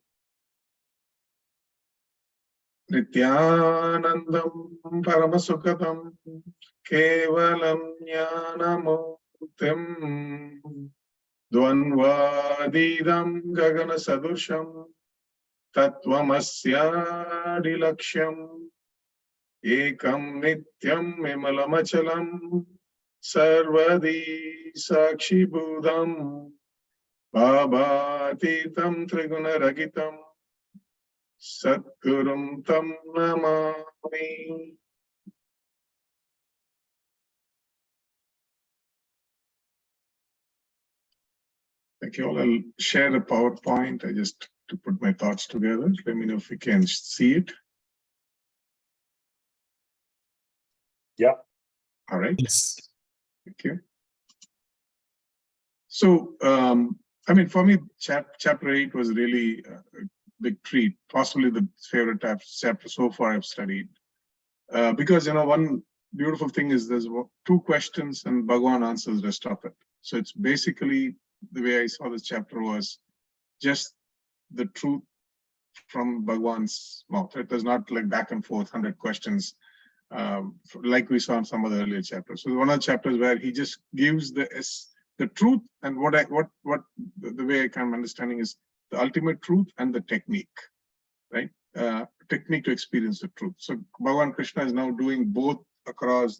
S2: Nityanandam Paramasukhatam Kevalam Jnanamurtim Dvanvadidam Gagana Sadusham Tattvamasyadilaksham Ekam Nityam Vimalamachalam Sarvadi Sakshi Budham Bhabatitam Triguna Ragitam Satgurum Tam Namami. Thank you all. I'll share a PowerPoint. I just to put my thoughts together. Let me know if you can see it.
S1: Yeah.
S2: All right.
S7: Yes.
S2: Thank you. So, for me, chapter 8 was really a big treat, possibly the favorite chapter so far I've studied. Because, one beautiful thing is there's 2 questions and Bhagavan answers the rest of it. So it's basically, the way I saw this chapter was just the truth from Bhagavan's mouth. It was not like back and forth, 100 questions, like we saw in some of the earlier chapters. So one of the chapters where he just gives the truth, and what the way I kind of understanding is the ultimate truth and the technique, right? Technique to experience the truth. So Bhagavan Krishna is now doing both across,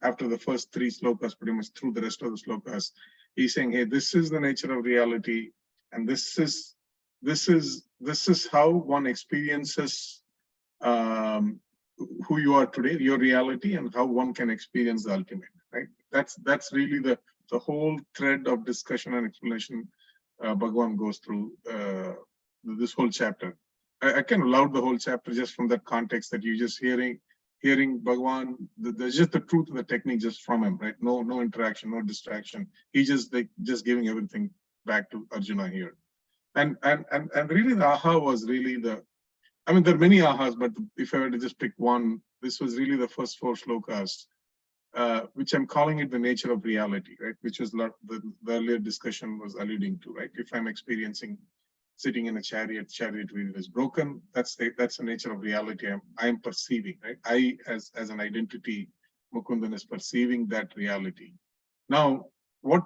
S2: after the first 3 slokas, pretty much through the rest of the slokas. He's saying, hey, this is the nature of reality, and this is how one experiences who you are today, your reality, and how one can experience the ultimate, right? That's really the whole thread of discussion and explanation Bhagavan goes through this whole chapter. I kind of loved the whole chapter just from that context that you're just hearing hearing Bhagavan, there's just the truth of the technique just from him, right? No interaction, no distraction. He just giving everything back to Arjuna here. And really the aha was really there are many ahas, but if I were to just pick one, this was really the first 4 slokas, which I'm calling it the nature of reality, right? Which was the earlier discussion was alluding to, right? If I'm experiencing sitting in a chariot wheel is broken, that's the nature of reality I am perceiving, right? I as an identity, Mukundan is perceiving that reality. Now, what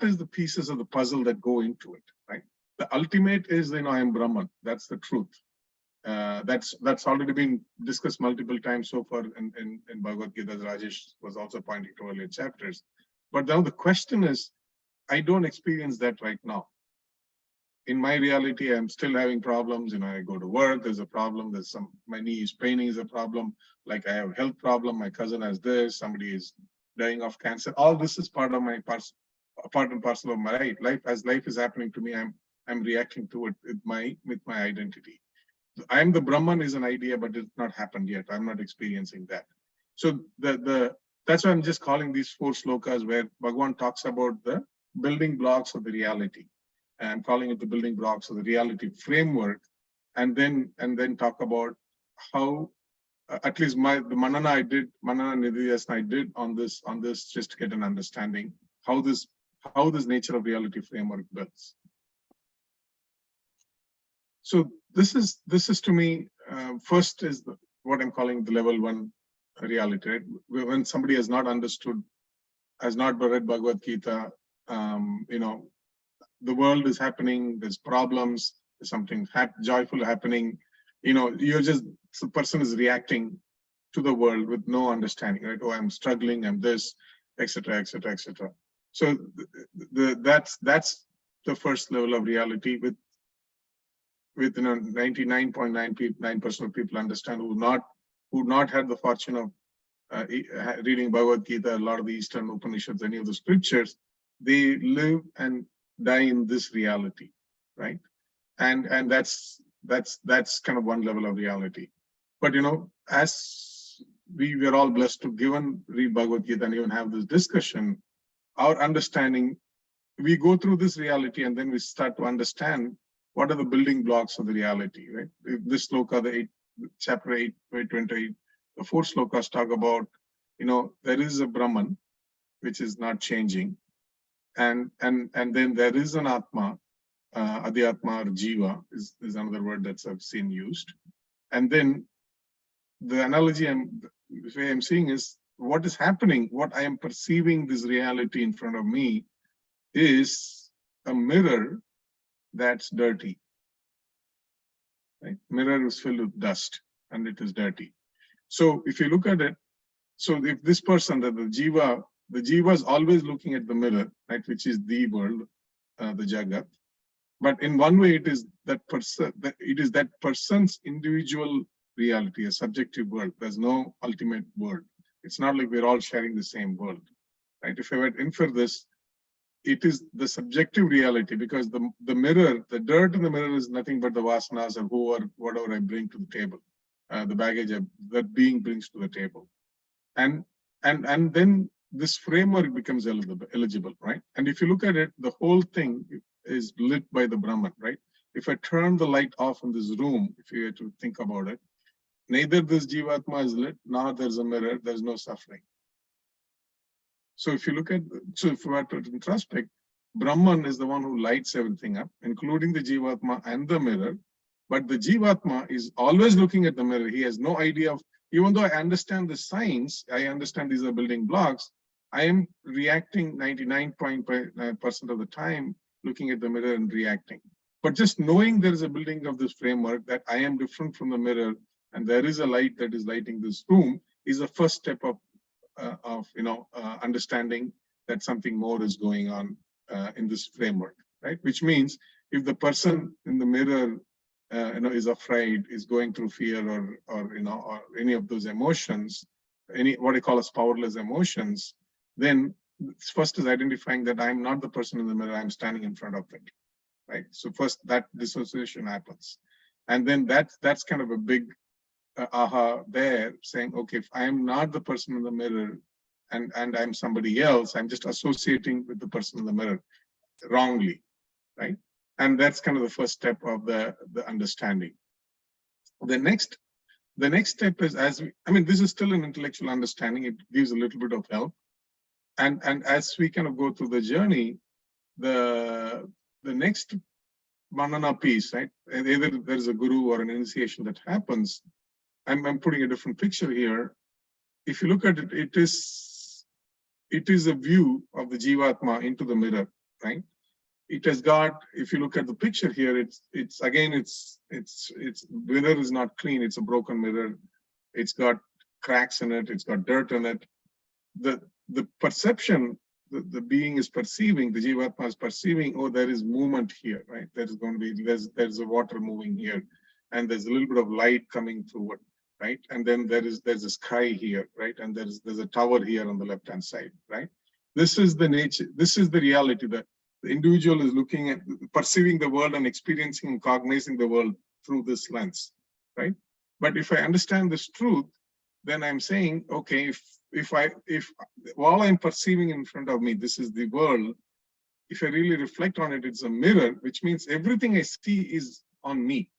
S2: is the pieces of the puzzle that go into it, right? The ultimate is, I am Brahman. That's the truth. That's already been discussed multiple times so far in Bhagavad Gita, as Rajesh was also pointing to earlier chapters. But now the question is, I don't experience that right now. In my reality, I'm still having problems. I go to work, there's a problem, my knee is paining is a problem, like I have a health problem, my cousin has this, somebody is dying of cancer. All this is part of my part and parcel of my life. As life is happening to me, I'm reacting to it with my identity. I am the Brahman is an idea, but it's not happened yet. I'm not experiencing that. So that's why I'm just calling these 4 slokas where Bhagavan talks about the building blocks of the reality. And I'm calling it the building blocks of the reality framework, and then talk about how at least the manana nidhyasana I did on this just to get an understanding how this nature of reality framework builds. So this is to me, first is what I'm calling the level 1 reality, right? When somebody has not understood, has not read Bhagavad Gita, the world is happening, there's problems, there's something joyful happening, the person is reacting to the world with no understanding, right? Oh, I'm struggling, I'm this, etc., etc., etc. So that's the first level of reality with 99.9% of people understand who not had the fortune of reading Bhagavad Gita, a lot of the Eastern Upanishads, any of the scriptures, they live and die in this reality, right? And that's kind of one level of reality. But as we were all blessed to read Bhagavad Gita and even have this discussion, our understanding, we go through this reality and then we start to understand what are the building blocks of the reality, right? This sloka, chapter 8, 28, the 4 slokas talk about, there is a Brahman, which is not changing. And then there is an Atma, Adhyatma or Jiva is another word that's I've seen used. And then the analogy the way I'm seeing is what is happening, what I am perceiving this reality in front of me is a mirror that's dirty. Right? Mirror is filled with dust and it is dirty. So if you look at it, so if this person, the Jiva is always looking at the mirror, right, which is the world, the Jagat. But in one way, it is that person's individual reality, a subjective world. There's no ultimate world. It's not like we're all sharing the same world, right? If I were to infer this, it is the subjective reality, because the mirror, the dirt in the mirror is nothing but the vasanas or whatever I bring to the table, the baggage that being brings to the table. And then this framework becomes eligible, right? And if you look at it, the whole thing is lit by the Brahman, right? If I turn the light off in this room, if you were to think about it, neither this Jivatma is lit, nor there's a mirror, there's no suffering. So if you look at, if you were to introspect, Brahman is the one who lights everything up, including the Jivatma and the mirror. But the Jivatma is always looking at the mirror. He has no idea of, even though I understand the science, I understand these are building blocks, I am reacting 99% of the time, looking at the mirror and reacting. But just knowing there is a building of this framework, that I am different from the mirror, and there is a light that is lighting this room, is the first step of understanding that something more is going on in this framework, right? Which means if the person in the mirror is afraid, is going through fear, or any of those emotions, what I call as powerless emotions, then first is identifying that I'm not the person in the mirror, I'm standing in front of it, right? So first that dissociation happens, and then that's kind of a big aha there, saying, okay, if I am not the person in the mirror and I'm somebody else, I'm just associating with the person in the mirror wrongly, right? And that's kind of the first step of the understanding. The next step is, this is still an intellectual understanding. It gives a little bit of help. And as we kind of go through the journey, the next manana piece, right? Either there's a guru or an initiation that happens. I'm putting a different picture here. If you look at it, it is a view of the Jivatma into the mirror, right? It has got, if you look at the picture here, it's mirror is not clean. It's a broken mirror. It's got cracks in it. It's got dirt in it. The perception, the being is perceiving, the Jivatma is perceiving, oh, there is movement here, right? There's going to be, there's a water moving here, and there's a little bit of light coming through it, right? And then there's a sky here, right? And there's a tower here on the left-hand side, right? This is the nature, this is the reality that the individual is looking at, perceiving the world and experiencing and cognizing the world through this lens, right? But if I understand this truth, then I'm saying, okay, if while I'm perceiving in front of me, this is the world, if I really reflect on it, it's a mirror, which means everything I see is on me,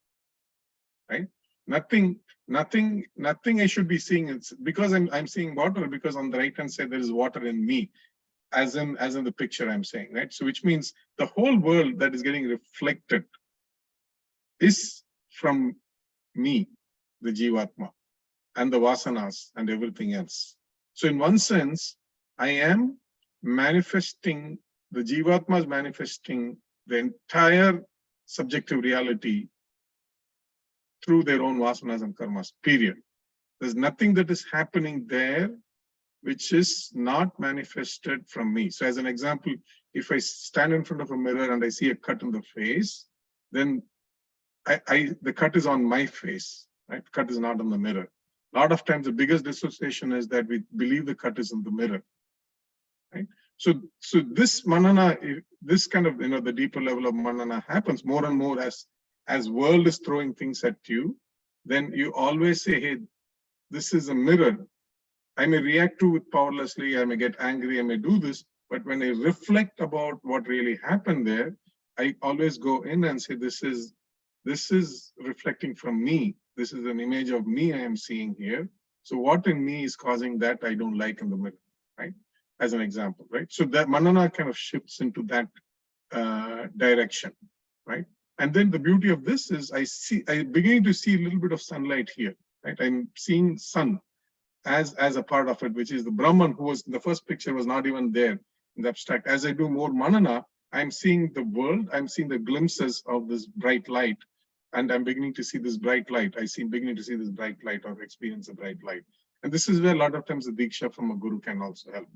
S2: right? Nothing I should be seeing. It's because I'm seeing water, because on the right hand side there is water in me, as in the picture I'm saying, right? So which means the whole world that is getting reflected is from me, the Jivatma, and the vasanas and everything else. So in one sense, I am manifesting, the Jivatma is manifesting the entire subjective reality through their own vasanas and karmas, period. There's nothing that is happening there which is not manifested from me. So as an example, if I stand in front of a mirror and I see a cut in the face, then the cut is on my face, right? The cut is not on the mirror. A lot of times the biggest dissociation is that we believe the cut is in the mirror, right? So this manana, this kind of, the deeper level of manana happens more and more as world is throwing things at you. Then you always say, hey, this is a mirror. I may react to it powerlessly, I may get angry, I may do this, but when I reflect about what really happened there, I always go in and say, this is reflecting from me. This is an image of me I am seeing here. So what in me is causing that I don't like in the mirror, right? As an example, right? So that manana kind of shifts into that direction, right? And then the beauty of this is I'm beginning to see a little bit of sunlight here, right? I'm seeing sun as a part of it, which is the Brahman, who was in the first picture, was not even there in the abstract. As I do more manana, I'm seeing the world, I'm seeing the glimpses of this bright light, and I'm beginning to see this bright light. Beginning to see this bright light or experience a bright light. And this is where a lot of times the Diksha from a guru can also help.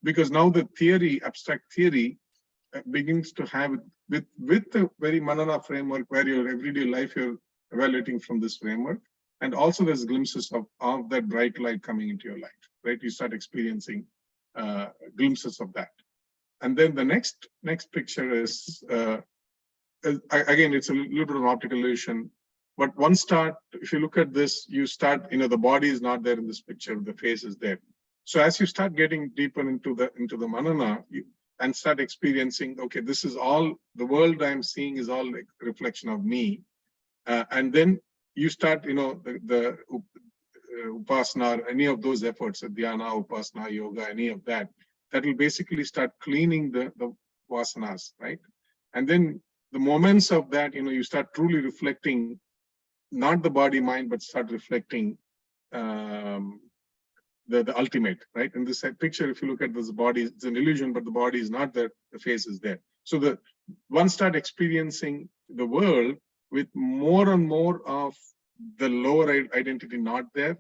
S2: Because now the theory, abstract theory, begins to have, with the very manana framework, where your everyday life you're evaluating from this framework. And also there's glimpses of that bright light coming into your life, right? You start experiencing glimpses of that. And then the next picture is, again, it's a little bit of optical illusion. But if you look at this, you start, the body is not there in this picture, the face is there. So as you start getting deeper into the manana, and start experiencing, okay, this is all, the world I'm seeing is all like a reflection of me. And then you start, the Upasana, any of those efforts, Dhyana, Upasana, Yoga, any of that will basically start cleaning the vasanas, right? And then the moments of that, you start truly reflecting, not the body, mind, but start reflecting the ultimate, right? In this picture, if you look at this body, it's an illusion, but the body is not there, the face is there. So one start experiencing the world with more and more of the lower identity not there,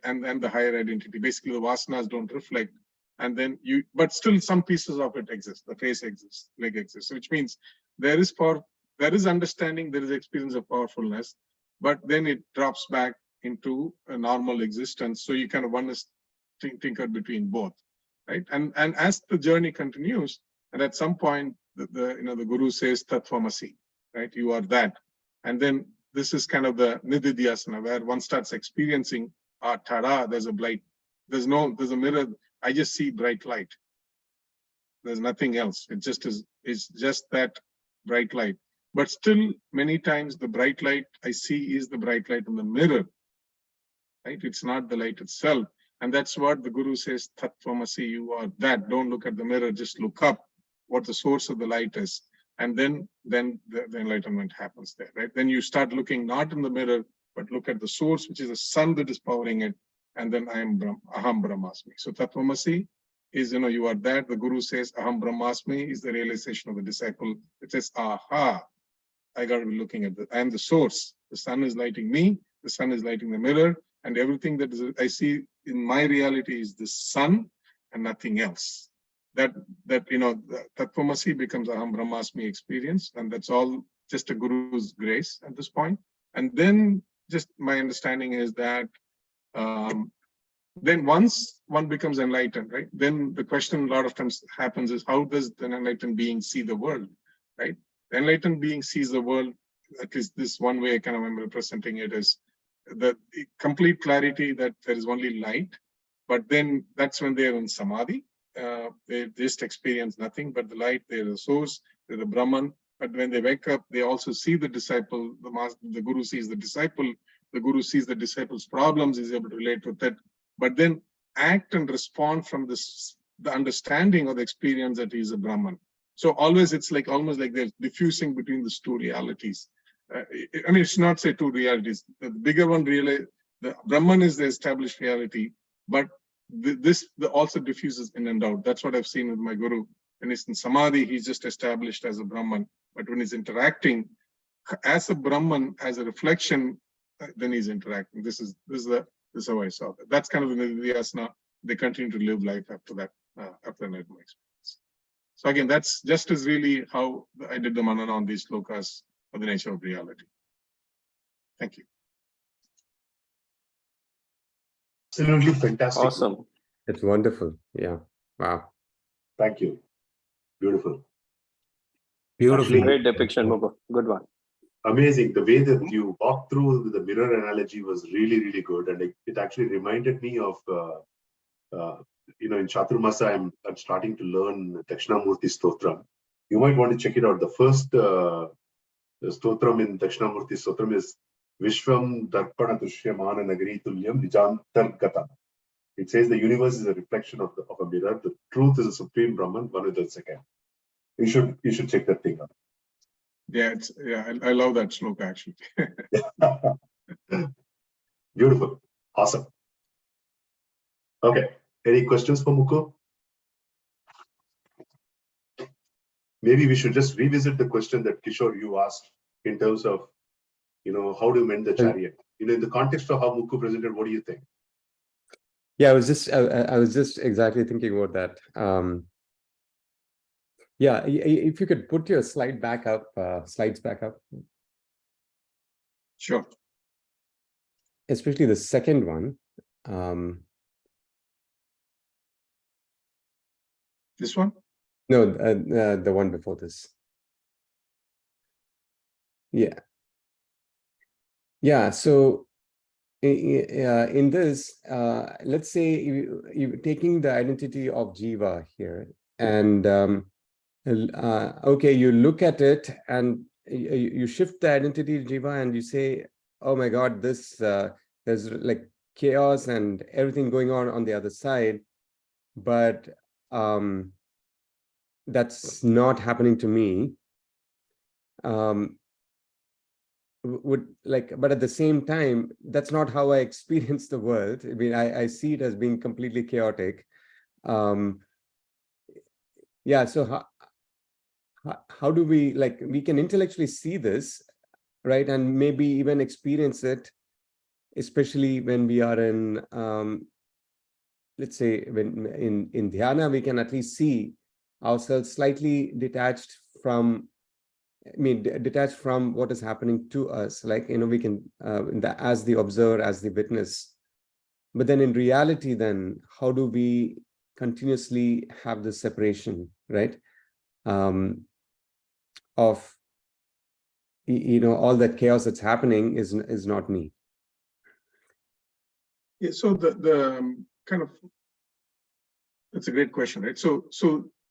S2: and the higher identity. Basically, the vasanas don't reflect, and then but still some pieces of it exist. The face exists, leg exists, which means there is power, there is understanding, there is experience of powerfulness, but then it drops back into a normal existence. So you kind of want to tinker between both, right? And as the journey continues, and at some point, the guru says Tattvamasi, right? You are that. And then this is kind of the nididhyasana, where one starts experiencing, tada, there's a light. There's a mirror. I just see bright light. There's nothing else. It's just that bright light. But still, many times the bright light I see is the bright light in the mirror, right? It's not the light itself. And that's what the Guru says, Tattvamasi, you are that. Don't look at the mirror, just look up what the source of the light is. And then the enlightenment happens there, right? Then you start looking not in the mirror, but look at the source, which is the sun that is powering it. And then Aham Brahmasmi. So Tattvamasi is, you are that. The Guru says, Aham Brahmasmi is the realization of the disciple. It says, aha, I got to be looking at I am the source. The sun is lighting me. The sun is lighting the mirror. And everything that I see in my reality is the sun and nothing else. That Tattvamasi becomes Aham Brahmasmi experience, and that's all just a Guru's grace at this point. And then just my understanding is that then once one becomes enlightened, right? Then the question a lot of times happens is, how does an enlightened being see the world, right? The enlightened being sees the world, at least this one way I kind of am representing it, is the complete clarity that there is only light, but then that's when they are in samadhi. They just experience nothing but the light. They're the source, they're the Brahman. But when they wake up, they also see the disciple. The Guru sees the disciple. The Guru sees the disciple's problems, is able to relate with it. But then act and respond from the understanding of the experience that he is a Brahman. So always it's like almost like they're diffusing between these two realities. I mean, it's not say two realities. The bigger one really, the Brahman is the established reality, but this also diffuses in and out. That's what I've seen with my Guru. When he's in Samadhi, he's just established as a Brahman. But when he's interacting as a Brahman, as a reflection, then he's interacting. This is how I saw that. That's kind of the Nididhyasana. They continue to live life after that, after an enlightenment experience. So again, that's just as really how I did the manana on these slokas for the nature of reality. Thank you.
S1: Absolutely fantastic.
S3: Awesome.
S5: It's wonderful. Yeah. Wow.
S1: Thank you. Beautiful.
S7: Beautiful.
S1: Actually,
S3: Great depiction, Mugu. Good one.
S1: Amazing. The way that you walked through the mirror analogy was really, really good. And it actually reminded me of, in Chaturmasa, I'm starting to learn Dakshinamurti Stotram. You might want to check it out. The first Stotram in Dakshinamurti Stotram is Vishwam Darpana Dushyamana Nagari Tulyam Nijantargata. It says the universe is a reflection of a mirror. The truth is a supreme Brahman, one with the second. You should check that thing out.
S2: Yeah, I love that sloka actually.
S1: Beautiful. Awesome. Okay. Any questions for Mukul? Maybe we should just revisit the question that Kishore you asked in terms of, how do you mend the chariot? In the context of how Mukul presented, what do you think?
S5: Yeah, I was just exactly thinking about that. Yeah, if you could put your slides back up.
S2: Sure.
S5: Especially the second one.
S2: This one?
S5: No, the one before this. Yeah. Yeah, so in this, let's say you're taking the identity of Jiva here, and okay, you look at it and you shift the identity to Jiva and you say, oh my God, there's like chaos and everything going on the other side, but that's not happening to me. But at the same time, that's not how I experience the world. I mean, I see it as being completely chaotic. Yeah, so how do we, we can intellectually see this, right? And maybe even experience it, especially when we are in, let's say, when in Dhyana, we can at least see ourselves slightly detached from, detached from what is happening to us. We can, as the observer, as the witness. But then in reality, then, how do we continuously have this separation, right? Of all that chaos that's happening is not me.
S2: Yeah, so the kind of, that's a great question, right? So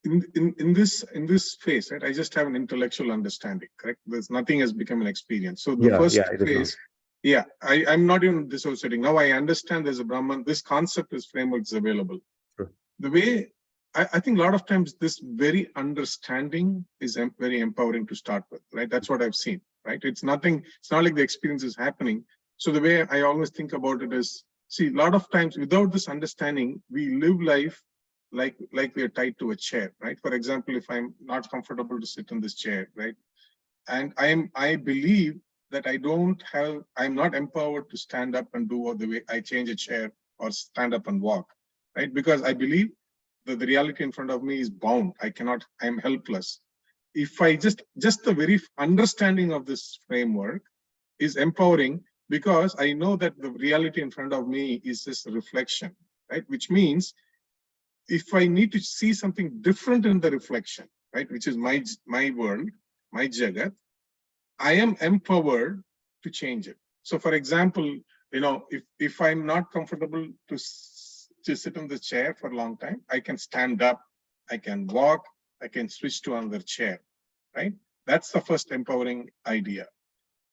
S2: in this phase, right, I just have an intellectual understanding, correct? There's nothing has become an experience. So the first phase, I'm not even dissociating. Now I understand there's a Brahman, this concept, this framework is available.
S5: Sure.
S2: The way I think a lot of times this very understanding is very empowering to start with, right? That's what I've seen, right? It's not like the experience is happening. So the way I always think about it is, see, a lot of times without this understanding, we live life like we are tied to a chair, right? For example, if I'm not comfortable to sit in this chair, right? And I believe that I'm not empowered to stand up and do the way I change a chair or stand up and walk, right? Because I believe that the reality in front of me is bound. I'm helpless. If I just the very understanding of this framework is empowering, because I know that the reality in front of me is just a reflection, right? Which means if I need to see something different in the reflection, right, which is my world, my jagat, I am empowered to change it. So for example, if I'm not comfortable to sit in the chair for a long time, I can stand up, I can walk, I can switch to another chair, right? That's the first empowering idea.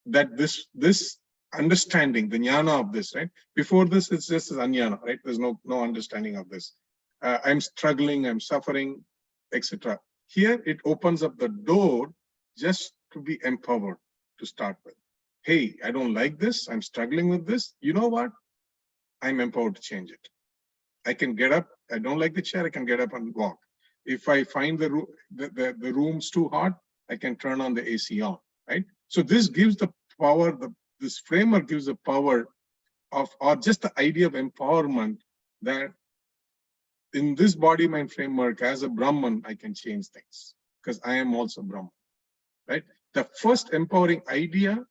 S2: That this understanding, the jnana of this, right? Before this, it's just anyana, right? There's no understanding of this. I'm struggling, I'm suffering, etc. Here, it opens up the door just to be empowered to start with. Hey, I don't like this, I'm struggling with this. You know what? I'm empowered to change it. I can get up, I don't like the chair, I can get up and walk. If I find the room's too hot, I can turn on the AC on, right? So this gives the power, this framework gives the power of, or just the idea of empowerment, that in this body mind framework, as a Brahman, I can change things because I am also Brahman, right? The first empowering idea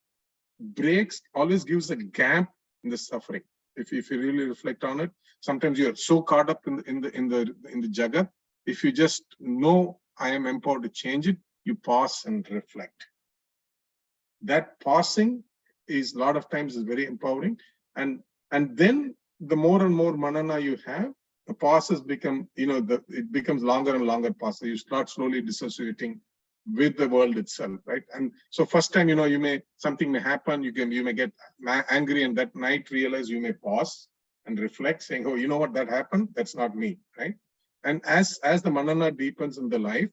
S2: always gives a gap in the suffering. If you really reflect on it, sometimes you're so caught up in the jagat. If you just know I am empowered to change it, you pause and reflect. That pausing is a lot of times is very empowering, and then the more and more manana you have, the pauses become, it becomes longer and longer pauses. You start slowly dissociating with the world itself, right? And so first time, something may happen, you may get angry, and that night realize you may pause and reflect, saying, oh, you know what, that happened, that's not me, right? And as the manana deepens in the life,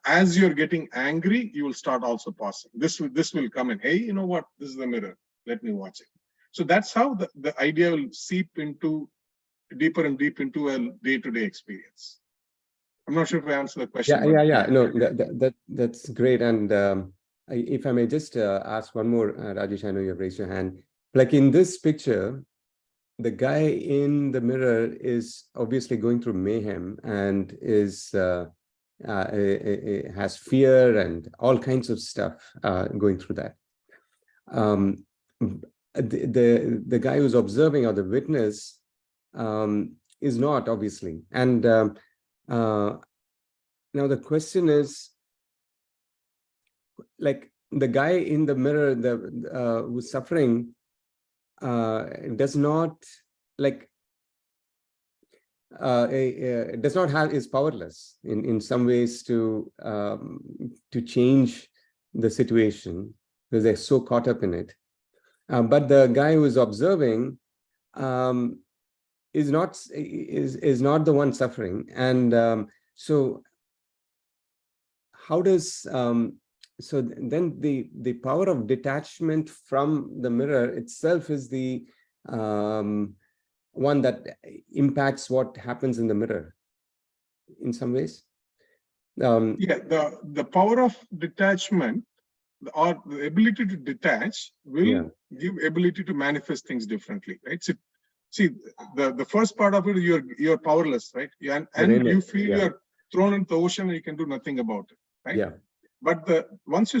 S2: as you're getting angry, you will start also pausing. This will come in. Hey, you know what? This is the mirror. Let me watch it. So that's how the idea will seep into deeper and deep into a day-to-day experience. I'm not sure if I answered the question.
S5: Yeah. No, that's great. And if I may just ask one more, Rajesh, I know you have raised your hand. Like in this picture, the guy in the mirror is obviously going through mayhem and is has fear and all kinds of stuff going through that. The guy who's observing, or the witness, is not, obviously. And now the question is, like, the guy in the mirror, who's suffering, does not, like, does not have, is powerless in some ways to change the situation because they're so caught up in it. But the guy who is observing is not the one suffering. And so how does so then the power of detachment from the mirror itself is the one that impacts what happens in the mirror in some ways?
S2: The power of detachment, or the ability to detach, will give ability to manifest things differently, right? So, see, the first part of it, you're powerless, right? And you feel you're thrown into the ocean and you can do nothing about it, right?
S5: Yeah.
S2: But once you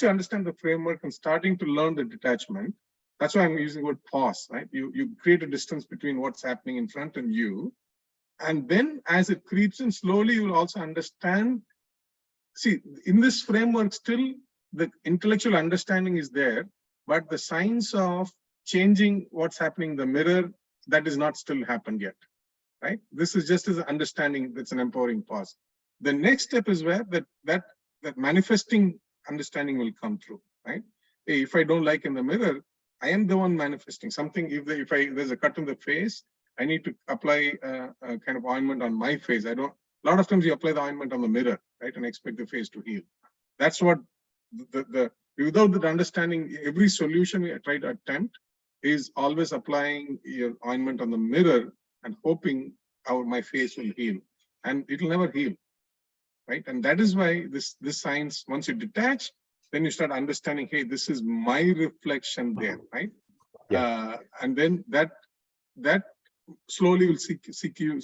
S2: understand the framework and starting to learn the detachment, that's why I'm using the word pause, right? You create a distance between what's happening in front and you. And then as it creeps in slowly, you will also understand. See, in this framework, still the intellectual understanding is there, but the science of changing what's happening in the mirror, that is not still happened yet, right? This is just as an understanding. That's an empowering pause. The next step is where that manifesting understanding will come through, right? Hey, if I don't like in the mirror, I am the one manifesting something. If there's a cut in the face, I need to apply a kind of ointment on my face. A lot of times you apply the ointment on the mirror, right, and expect the face to heal. That's what without that understanding, every solution we try to attempt is always applying your ointment on the mirror and hoping my face will heal, and it will never heal, right? And that is why this science, once you detach, then you start understanding, hey, this is my reflection there, right?
S5: Yeah.
S2: And then that slowly will seep you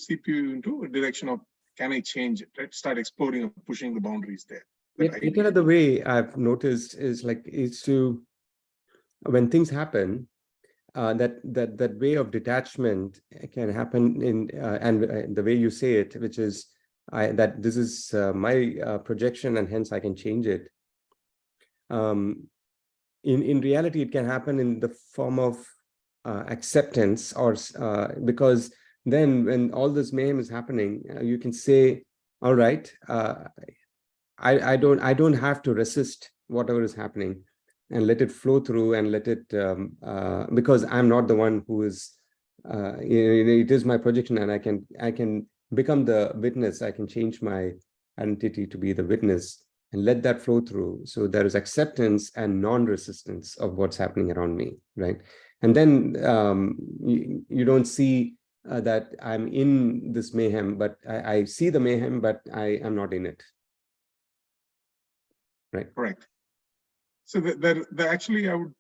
S2: into a direction of, can I change it, right? Start exploring and pushing the boundaries there.
S5: The way I've noticed is to, when things happen, that way of detachment can happen and the way you say it, which is that this is my projection and hence I can change it. In reality, it can happen in the form of acceptance, or because then when all this mayhem is happening, you can say, all right, I don't have to resist whatever is happening, and let it flow through, and let it because I'm not the one who is it is my projection, and I can become the witness. I can change my identity to be the witness and let that flow through. So there is acceptance and non-resistance of what's happening around me, right? And then you don't see that I'm in this mayhem, but I see the mayhem, but I am not in it. Right.
S2: Correct. So actually, I would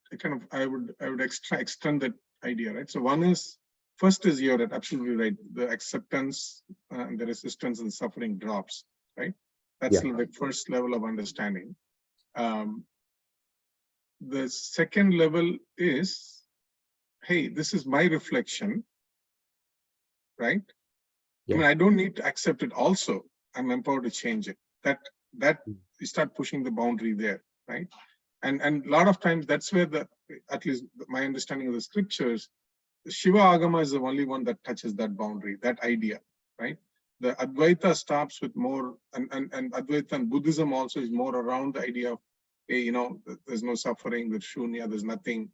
S2: extend that idea, right? So first is you're absolutely right. The acceptance and the resistance and suffering drops, right? That's the first level of understanding. The second level is, hey, this is my reflection, right? I mean, I don't need to accept it also. I'm empowered to change it. That you start pushing the boundary there, right? And a lot of times that's where at least my understanding of the scriptures, Shiva Agama is the only one that touches that boundary, that idea, right? The Advaita stops with more, and Advaita and Buddhism also is more around the idea of, hey, there's no suffering, there's shunya, there's nothing.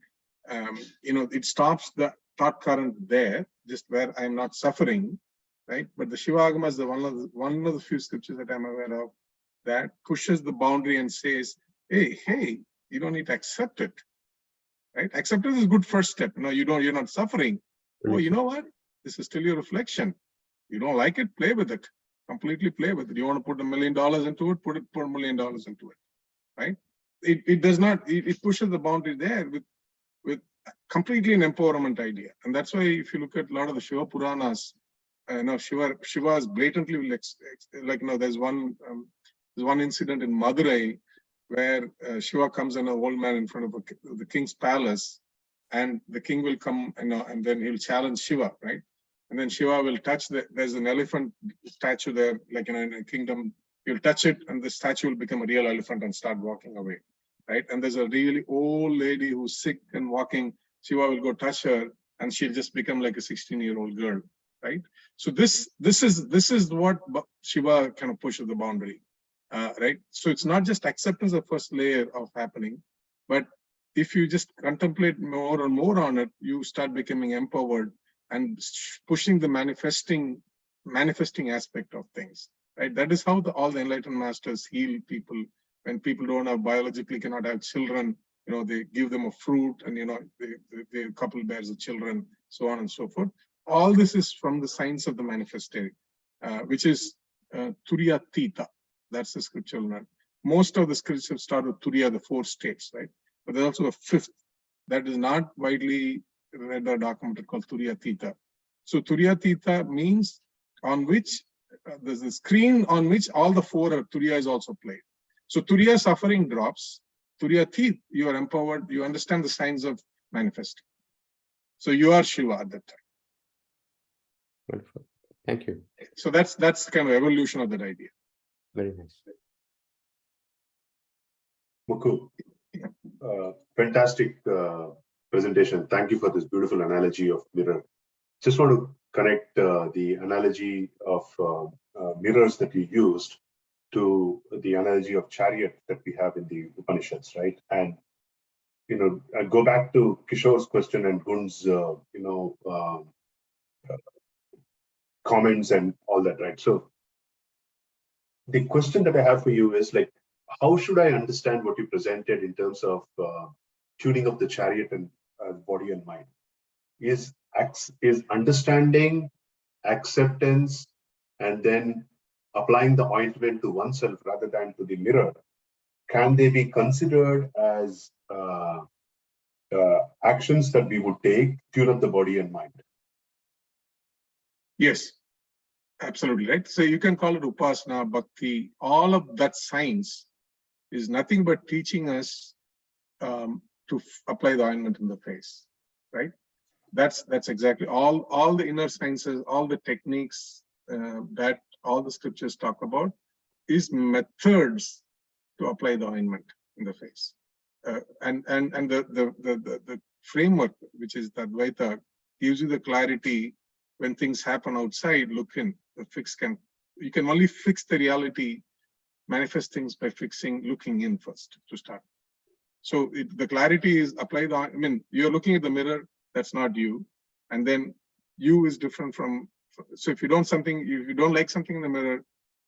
S2: It stops the thought current there, just where I'm not suffering, right? But the Shiva Agama is one of the few scriptures that I'm aware of that pushes the boundary and says, hey, you don't need to accept it, right? Acceptance is a good first step. You're not suffering. Oh, you know what? This is still your reflection. You don't like it, play with it. Completely play with it. You want to put $1 million into it, put $1 million into it, right? It does not, it pushes the boundary there with completely an empowerment idea. And that's why if you look at a lot of the Shiva Puranas, Shiva is blatantly there's one incident in Madurai where Shiva comes and an old man in front of the king's palace, and the king will come, and then he'll challenge Shiva, right? And then Shiva will touch there's an elephant statue there, in a kingdom, he'll touch it and the statue will become a real elephant and start walking away, right? And there's a really old lady who's sick and walking, Shiva will go touch her and she'll just become like a 16-year-old girl, right? So this is what Shiva kind of pushes the boundary, right? So it's not just acceptance of first layer of happening, but if you just contemplate more and more on it, you start becoming empowered and pushing the manifesting aspect of things, right? That is how all the Enlightened Masters heal people. When people don't have, biologically cannot have children, they give them a fruit, and the couple bears the children, so on and so forth. All this is from the science of the manifesting, which is Turiya Tita. That's the scriptural learn. Most of the scriptures start with Turiya, the 4 states, right? But there's also a 5th that is not widely read or documented called Turiya Tita. So Turiya Tita means on which there's a screen on which all the 4 Turiya is also played. So Turiya suffering drops. Turiya Tita, you are empowered. You understand the signs of manifesting. So you are Shiva at that time.
S5: Wonderful. Thank you.
S2: So that's the kind of evolution of that idea.
S5: Very nice.
S1: Mukul, fantastic presentation. Thank you for this beautiful analogy of mirror. Just want to connect the analogy of mirrors that you used to the analogy of chariot that we have in the Upanishads, right? And I go back to Kishore's question and Gun's, comments and all that, right? So the question that I have for you is like, how should I understand what you presented in terms of tuning up the chariot and body and mind? Is understanding, acceptance, and then applying the ointment to oneself rather than to the mirror, can they be considered as actions that we would take, tune up the body and mind?
S2: Yes, absolutely right. So you can call it Upasana, Bhakti, all of that science is nothing but teaching us to apply the ointment in the face, right? That's exactly all the inner sciences, all the techniques that all the scriptures talk about is methods to apply the ointment in the face. And the framework, which is the Advaita, gives you the clarity. When things happen outside, look in. You can only fix the reality, manifest things by looking in first to start. So the clarity is applied on. I mean, you're looking at the mirror, that's not you, and then you is different from. So if you don't like something in the mirror,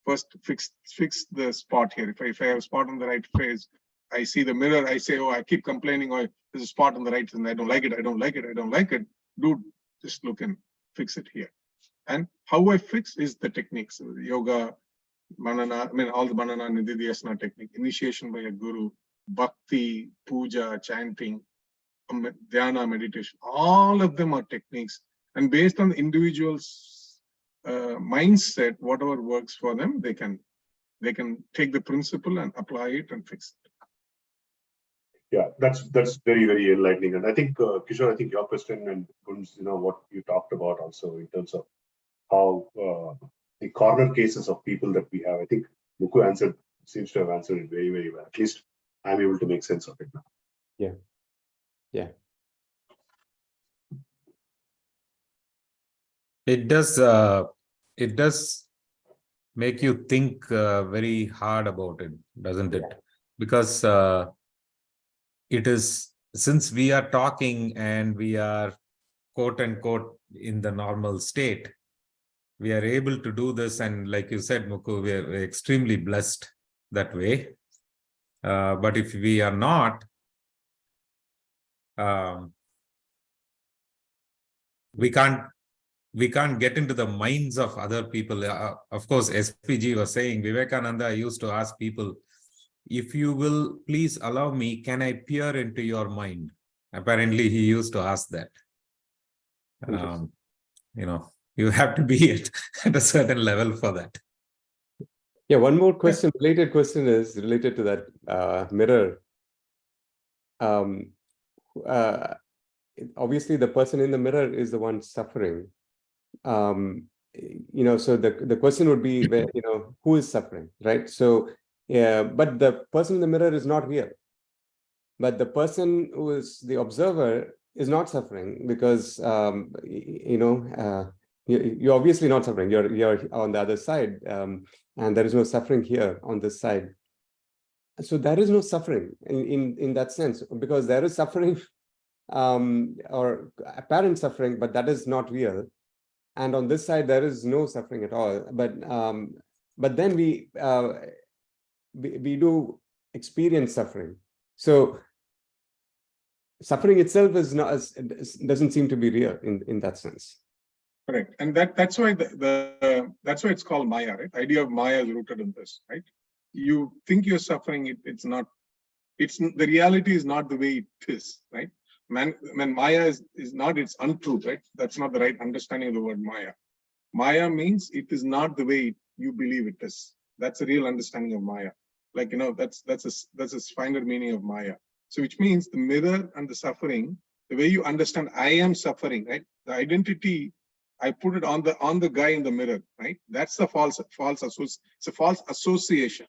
S2: first fix the spot here. If I have a spot on the right face, I see the mirror, I say, oh, I keep complaining, oh, there's a spot on the right, and I don't like it, I don't like it, I don't like it. Dude, just look and fix it here. And how I fix is the techniques, yoga, manana, all the manana, nididhyasana technique, initiation by a guru, bhakti, puja, chanting, dhyana, meditation, all of them are techniques. And based on the individual's mindset, whatever works for them, they can take the principle and apply it and fix it.
S1: Yeah, that's very, very enlightening. And I think, Kishore, I think your question and what you talked about also in terms of how the corner cases of people that we have, I think Mukul seems to have answered it very, very well. At least I'm able to make sense of it now.
S5: Yeah. Yeah.
S7: It does make you think very hard about it, doesn't it? Because it is, since we are talking and we are quote unquote in the normal state, we are able to do this. And like you said, Mukul, we're extremely blessed that way. But if we are not, we can't get into the minds of other people. Of course, SPG was saying, Vivekananda used to ask people, if you will please allow me, can I peer into your mind? Apparently, he used to ask that. You have to be at a certain level for that.
S5: Yeah, one more question, related question is related to that mirror. Obviously, the person in the mirror is the one suffering. So the question would be, who is suffering, right? So, yeah, but the person in the mirror is not real. But the person who is the observer is not suffering because, you're obviously not suffering. You're on the other side, and there is no suffering here on this side. So there is no suffering in that sense, because there is suffering or apparent suffering, but that is not real. And on this side, there is no suffering at all. But then we do experience suffering. So suffering itself doesn't seem to be real in that sense.
S2: Correct, and that's why that's why it's called Maya, right? The idea of Maya is rooted in this, right? You think you're suffering, it's not. The reality is not the way it is, right? When Maya is not, it's untruth, right? That's not the right understanding of the word Maya. Maya means it is not the way you believe it is. That's a real understanding of Maya. Like, that's a finer meaning of Maya. So which means the mirror and the suffering, the way you understand I am suffering, right? The identity, I put it on the guy in the mirror, right? That's the false association.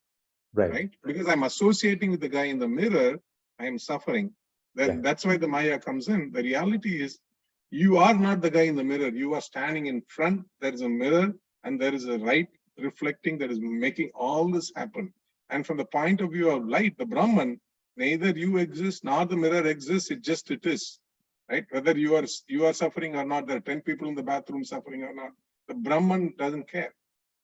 S2: right? Because I'm associating with the guy in the mirror, I am suffering. Then that's why the Maya comes in. The reality is, you are not the guy in the mirror. You are standing in front. There is a mirror, and there is a light reflecting that is making all this happen. And from the point of view of light, the Brahman, neither you exist nor the mirror exists. It is, right? Whether you are suffering or not, there are 10 people in the bathroom suffering or not. The Brahman doesn't care.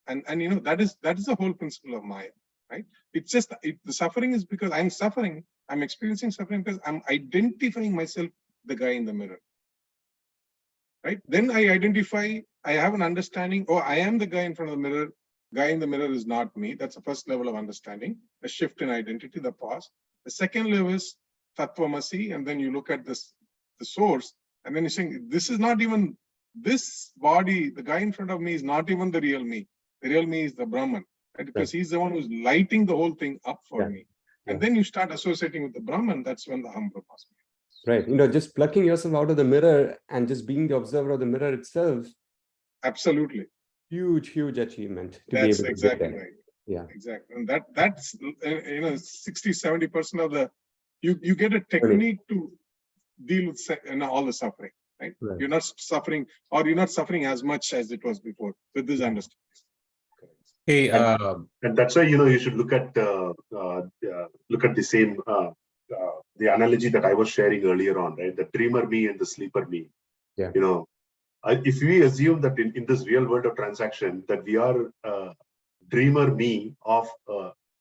S2: And that is the whole principle of Maya, right? It's just the suffering is because I'm suffering. I'm experiencing suffering because I'm identifying myself the guy in the mirror. Right? Then I identify, I have an understanding, oh, I am the guy in front of the mirror. Guy in the mirror is not me. That's the first level of understanding, a shift in identity, the pause. The second level is Tattvamasi, and then you look at the source, and then you're saying, this is not even, this body, the guy in front of me is not even the real me. The real me is the Brahman, right? Because he's the one who's lighting the whole thing up for me. And then you start associating with the Brahman, that's when the Aham Brahmasmi.
S5: Right. Just plucking yourself out of the mirror and just being the observer of the mirror itself.
S2: Absolutely.
S5: Huge achievement to
S2: That's
S5: be able to
S2: exactly
S5: get there.
S2: right.
S5: Yeah.
S2: Exactly. And that's 60-70% of the you get a technique to deal with all the suffering, right? You're not suffering, or you're not suffering as much as it was before with this understanding.
S7: Hey,
S1: and that's why you should look at the same the analogy that I was sharing earlier on, right? The dreamer me and the sleeper me.
S5: Yeah.
S1: If we assume that in this real world of transaction that we are dreamer me of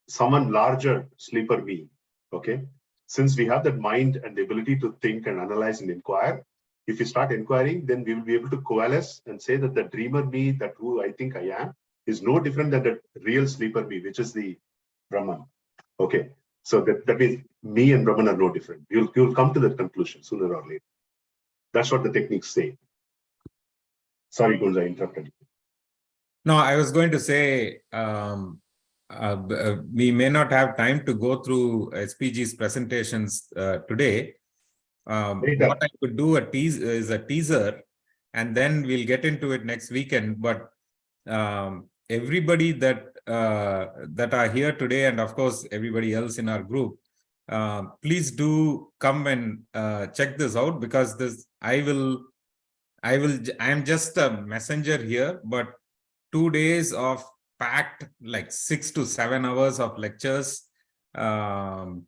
S1: someone larger, sleeper me, okay? Since we have that mind and the ability to think and analyze and inquire, if we start inquiring, then we will be able to coalesce and say that the dreamer me, that who I think I am, is no different than the real sleeper me, which is the Brahman. Okay, so that means me and Brahman are no different. You'll come to that conclusion sooner or later. That's what the techniques say. Sorry, Gunja, I interrupted you.
S7: No, I was going to say, we may not have time to go through SPG's presentations today. What I could do is a teaser, and then we'll get into it next weekend. But everybody that are here today, and of course everybody else in our group, please do come and check this out, because I'm just a messenger here, but 2 days of packed, like 6 to 7 hours of lectures. And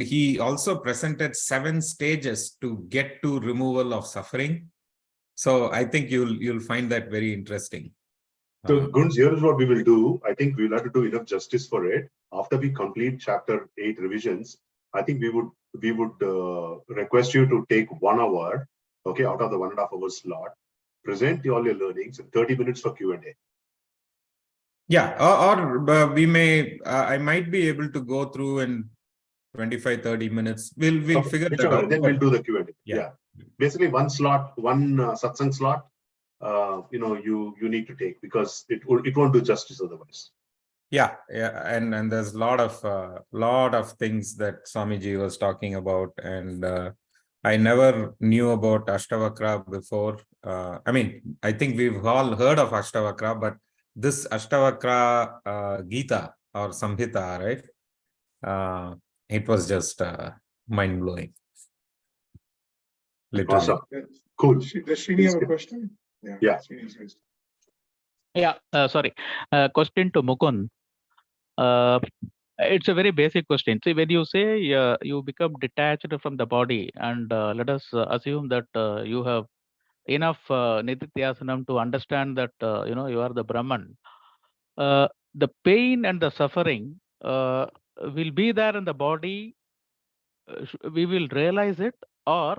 S7: he also presented 7 stages to get to removal of suffering. So I think you'll find that very interesting.
S1: So Gunj, here is what we will do. I think we'll have to do enough justice for it. After we complete chapter 8 revisions, I think we would request you to take 1 hour, okay, out of the 1.5 hour slot, present all your learnings, and 30 minutes for Q&A.
S7: Yeah, or we may, I might be able to go through in 25-30 minutes. We'll figure that out.
S1: Then we'll do the Q&A. Yeah. Basically, one slot, one satsang slot, you need to take, because it won't do justice otherwise. Yeah, and there's a lot of things that Swamiji was talking about, and I never knew about Ashtavakra before. I mean, I think we've all heard of Ashtavakra, but this Ashtavakra Gita or Samhita, right? It was just mind-blowing. Literally.
S2: Awesome. Cool. Does Srini have a question?
S1: Yeah.
S4: Sorry. Question to Mukund. It's a very basic question. See, when you say you become detached from the body, and let us assume that you have enough Nidityasanam to understand that you are the Brahman. The pain and the suffering will be there in the body. We will realize it, or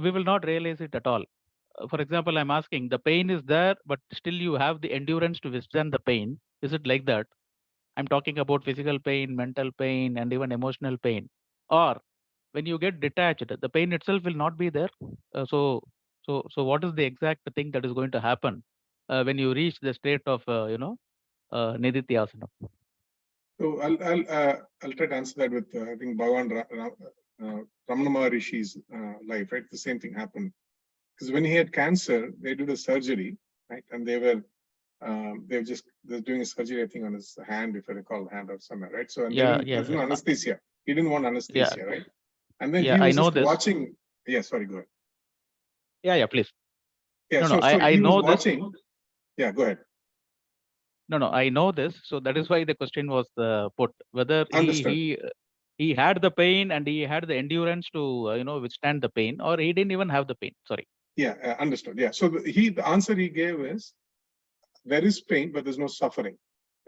S4: we will not realize it at all. For example, I'm asking, the pain is there, but still you have the endurance to withstand the pain. Is it like that? I'm talking about physical pain, mental pain, and even emotional pain. Or when you get detached, the pain itself will not be there. So what is the exact thing that is going to happen when you reach the state of Nidityasanam?
S2: So I'll try to answer that with I think Bhagavan Ramana Maharishi's life, right? The same thing happened, because when he had cancer, they did a surgery, right? And they were They're doing a surgery, I think, on his hand, if I recall, hand or somewhere, right? So, and
S4: Yeah,
S2: there's
S4: yeah,
S2: no anesthesia. He didn't want anesthesia, right? And then
S4: yeah.
S2: he
S4: I
S2: was
S4: know
S2: just
S4: this.
S2: watching. Yeah, sorry, go ahead.
S4: Yeah, please.
S2: Yeah,
S4: No,
S2: so
S4: I
S2: he was
S4: know this.
S2: watching. Yeah, go ahead.
S4: No, I know this. So that is why the question was put, whether
S2: Understood.
S4: he had the pain and he had the endurance to withstand the pain, or he didn't even have the pain. Sorry.
S2: Yeah, understood. Yeah, so the answer he gave is, there is pain, but there's no suffering,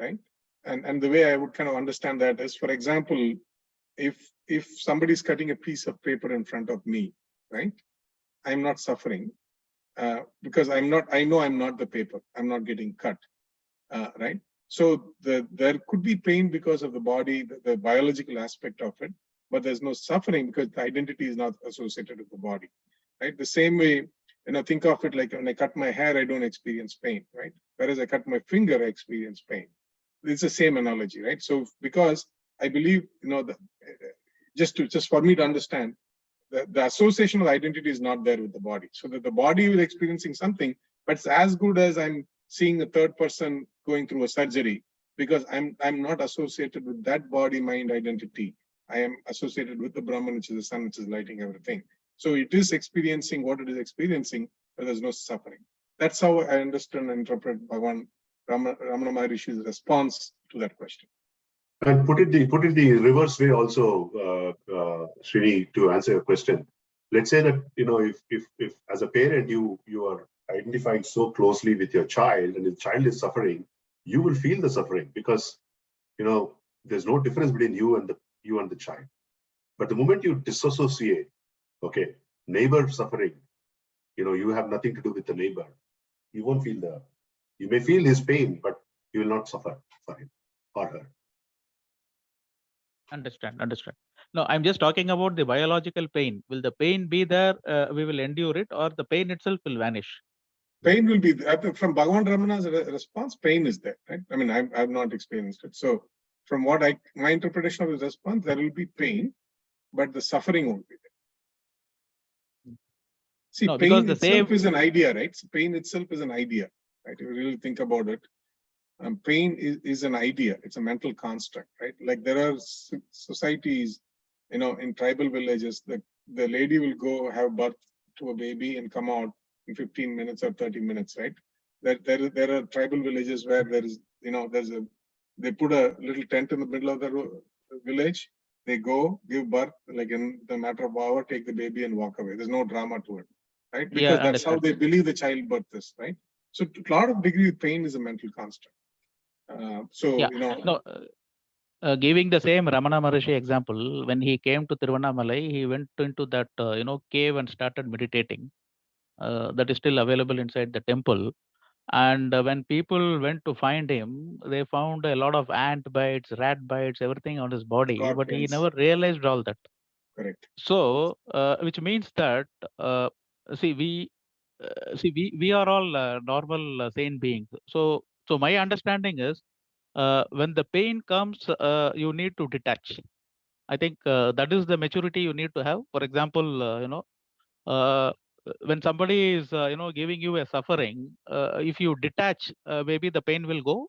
S2: right? And the way I would kind of understand that is, for example, if somebody's cutting a piece of paper in front of me, right? I'm not suffering because I know I'm not the paper. I'm not getting cut, right? So there could be pain because of the body, the biological aspect of it, but there's no suffering because the identity is not associated with the body, right? The same way, think of it like when I cut my hair, I don't experience pain, right? Whereas I cut my finger, I experience pain. It's the same analogy, right? So because I believe, just for me to understand, the association of identity is not there with the body. So that the body is experiencing something, but it's as good as I'm seeing a third person going through a surgery, because I'm not associated with that body mind identity. I am associated with the Brahman, which is the sun, which is lighting everything. So it is experiencing what it is experiencing, but there's no suffering. That's how I understand and interpret Bhagavan Ramana Maharishi's response to that question.
S1: And put it the reverse way also, Srini, to answer your question. Let's say that if as a parent you are identifying so closely with your child, and the child is suffering, you will feel the suffering, because there's no difference between you and the child. But the moment you disassociate, okay, neighbor suffering, you have nothing to do with the neighbor. You won't feel you may feel his pain, but you will not suffer for him or her.
S4: Understand. No, I'm just talking about the biological pain. Will the pain be there? We will endure it, or the pain itself will vanish?
S2: Pain will be there. From Bhagavan Ramana's response, pain is there, right? I mean, I've not experienced it. So from what my interpretation of his response, there will be pain, but the suffering won't be there. See,
S4: No,
S2: pain
S4: because
S2: itself is an idea, right? So pain itself is an idea, right? If you really think about it, pain is an idea. It's a mental construct, right? Like there are societies, in tribal villages, the lady will go have birth to a baby and come out in 15 minutes or 30 minutes, right? There are tribal villages where they put a little tent in the middle of the village. They go give birth, like in the matter of hour, take the baby and walk away. There's no drama to it, right? Because that's how they believe the childbirth is, right? So to a lot of degree, pain is a mental construct.
S4: Giving the same Ramana Maharshi example, when he came to Tiruvannamalai, he went into that cave and started meditating. That is still available inside the temple. And when people went to find him, they found a lot of ant bites, rat bites, everything on his body,
S2: Scorpions.
S4: but he never realized all that.
S2: Correct.
S4: So, which means that we are all normal sane beings. So my understanding is, when the pain comes, you need to detach. I think that is the maturity you need to have. For example, when somebody is giving you a suffering, if you detach, maybe the pain will go.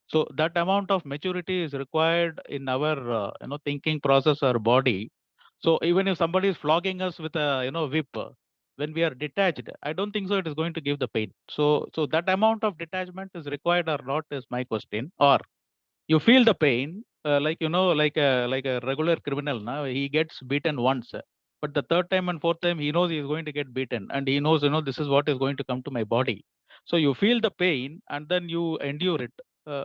S4: So that amount of maturity is required in our thinking process or body. So even if somebody is flogging us with a whip, when we are detached, I don't think so it is going to give the pain. So that amount of detachment is required or not is my question. Or you feel the pain, like a regular criminal. Now he gets beaten once, but the third time and fourth time he knows he is going to get beaten, and he knows this is what is going to come to my body. So you feel the pain and then you endure it.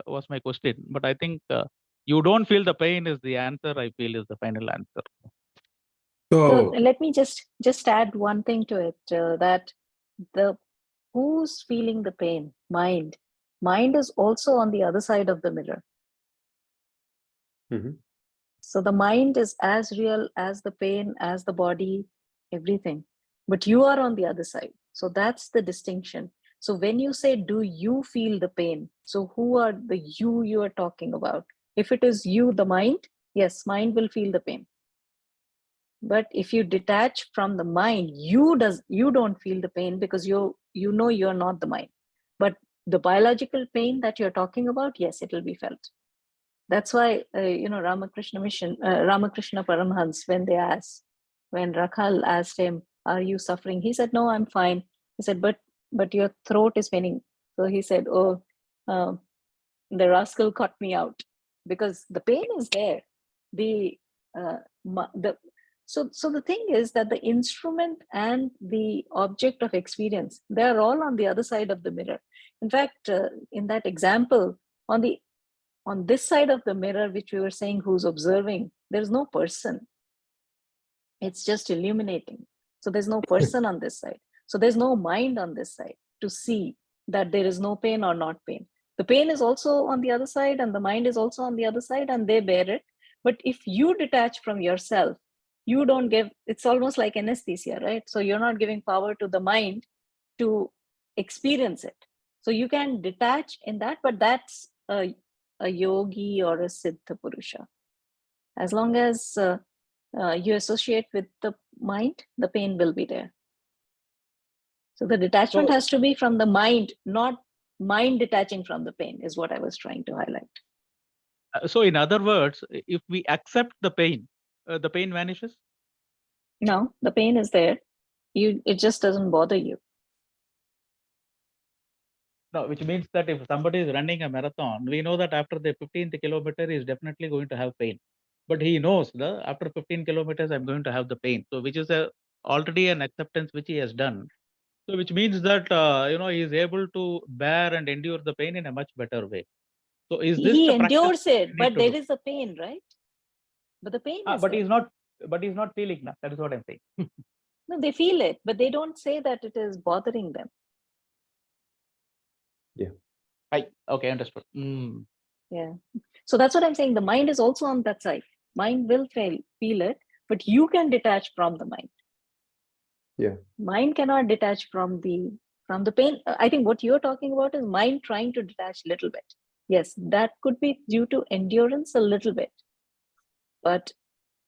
S4: Was my question, but I think you don't feel the pain is the answer. I feel is the final answer.
S8: So let me just add one thing to it, that who's feeling the pain? Mind is also on the other side of the mirror.
S5: Mm-hmm.
S8: So the mind is as real as the pain, as the body, everything. But you are on the other side. So that's the distinction. So when you say, do you feel the pain? So who are the you are talking about? If it is you, the mind, yes, mind will feel the pain. But if you detach from the mind, you don't feel the pain, because you know you're not the mind. But The biological pain that you're talking about, yes, it will be felt. That's why, Ramakrishna Paramhans, when Rakhal asked him, "Are you suffering?" He said, "No, I'm fine." He said, "But your throat is paining." So he said, "Oh, the rascal caught me out," because the pain is there. So the thing is that the instrument and the object of experience, they are all on the other side of the mirror. In fact, in that example, on this side of the mirror, which we were saying, who's observing, there's no person. It's just illuminating. So there's no person on this side. So there's no mind on this side to see that there is no pain or not pain. The pain is also on the other side, and the mind is also on the other side, and they bear it. But if you detach from yourself, you don't give, it's almost like anesthesia, right? So you're not giving power to the mind to experience it. So you can detach in that, but that's a yogi or a siddha purusha. As long as you associate with the mind, the pain will be there. So the detachment has to be from the mind, not mind detaching from the pain, is what I was trying to highlight.
S4: So in other words, if we accept the pain vanishes?
S8: No, the pain is there. It just doesn't bother you.
S4: No, which means that if somebody is running a marathon, we know that after the 15th kilometer, he is definitely going to have pain. But he knows that after 15 kilometers, I'm going to have the pain. So which is already an acceptance which he has done. So which means that, he is able to bear and endure the pain in a much better way. So is this
S8: He
S4: the practice
S8: endures it,
S4: we need
S8: but
S4: to
S8: there
S4: do?
S8: is a pain, right? But the pain is
S4: But
S8: there.
S4: he's not feeling that. That is what I'm saying.
S8: No, they feel it, but they don't say that it is bothering them.
S5: Yeah.
S4: Okay, understood.
S8: Yeah. So that's what I'm saying. The mind is also on that side. Mind will feel it, but you can detach from the mind.
S5: Yeah.
S8: Mind cannot detach from the pain. I think what you're talking about is mind trying to detach a little bit. Yes, that could be due to endurance a little bit. But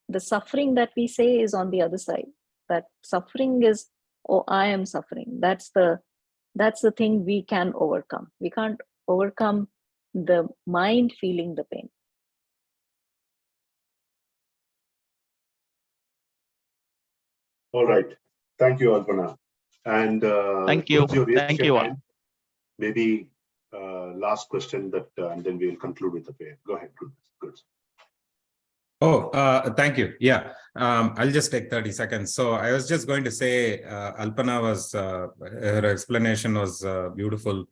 S8: the suffering that we say is on the other side. That suffering is, oh, I am suffering. That's the thing we can overcome. We can't overcome the mind feeling the pain.
S1: All right. Thank you, Alpana. And
S4: Thank you. Thank you all.
S1: Maybe last question and then we'll conclude with the prayer. Go ahead. Good.
S7: Oh, thank you. Yeah, I'll just take 30 seconds. So I was just going to say, Alpana her explanation was beautiful.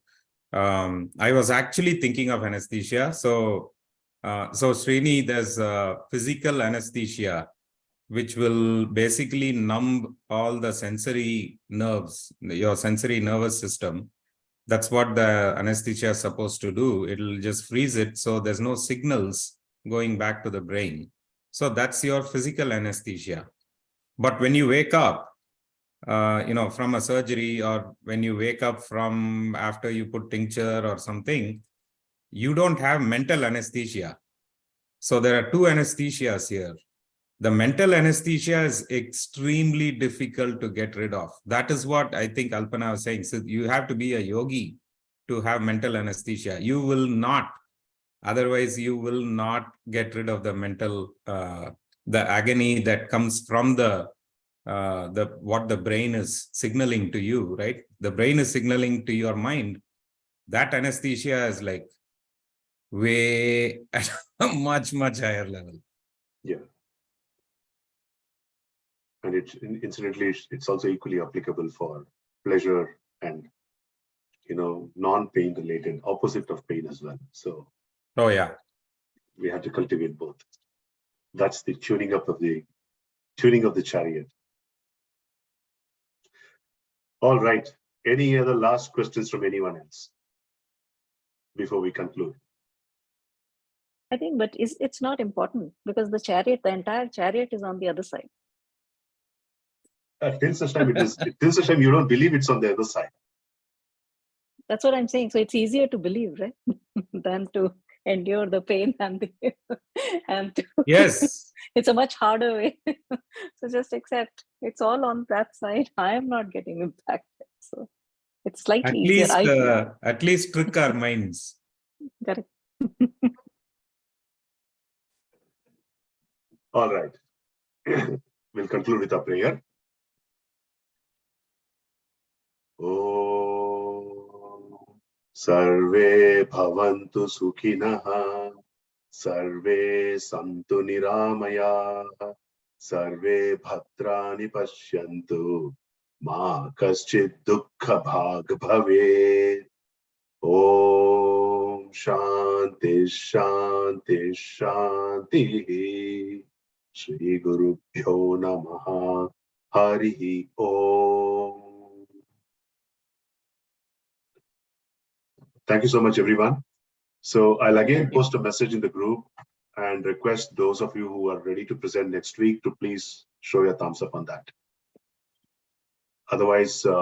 S7: I was actually thinking of anesthesia. So Srini, there's physical anesthesia, which will basically numb all the sensory nerves, your sensory nervous system. That's what the anesthesia is supposed to do. It'll just freeze it, so there's no signals going back to the brain. So that's your physical anesthesia. But when you wake up, from a surgery, or when you wake up from after you put tincture or something, you don't have mental anesthesia. So there are two anesthesias here. The mental anesthesia is extremely difficult to get rid of. That is what I think Alpana was saying. So you have to be a yogi to have mental anesthesia. You will not. Otherwise, you will not get rid of the mental, the agony that comes from what the brain is signaling to you, right? The brain is signaling to your mind. That anesthesia is like way at a much, much higher level.
S1: Yeah. And incidentally, it's also equally applicable for pleasure and, non-pain related, opposite of pain as well. So,
S7: oh yeah,
S1: we have to cultivate both. That's the tuning of the chariot. All right. Any other last questions from anyone else before we conclude?
S8: I think, but it's not important, because the entire chariot is on the other side.
S1: Till such time you don't believe it's on the other side.
S8: That's what I'm saying. So it's easier to believe, right? Than to endure the pain
S7: yes.
S8: It's a much harder way. So just accept it's all on that side. I am not getting impacted. So It's slightly easier.
S7: At least trick our minds.
S8: Correct.
S1: All right. We'll conclude with a prayer. Om Sarve Bhavantu Sukhinah, Sarve Santu Niramaya, Sarve Bhadrani Pashyantu, Ma Kaschid Dukkha Bhag Bhavet. Om Shanti Shanti Shanti. Shri Guru Bhyo Namaha. Harihi Om. Thank you so much, everyone. So I'll again post a message in the group and request those of you who are ready to present next week to please show your thumbs up on that. Otherwise, we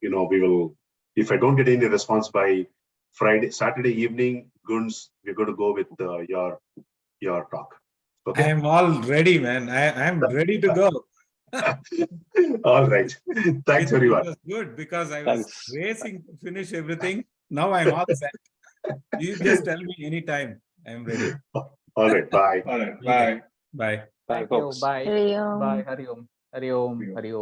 S1: will, if I don't get any response by Saturday evening, Guns, we're going to go with your talk. Okay.
S7: I am all ready, man. I am ready to go.
S1: All right. Thanks, everyone.
S7: It was good because I was racing to finish everything. Now I'm all set. You just tell me anytime. I'm ready.
S1: All right. Bye.
S2: All right. Bye.
S7: Bye.
S4: Thank
S2: folks.
S4: you. Bye.
S8: Hari Om.
S4: Bye. Hari Om. Hari Om. Hari Om.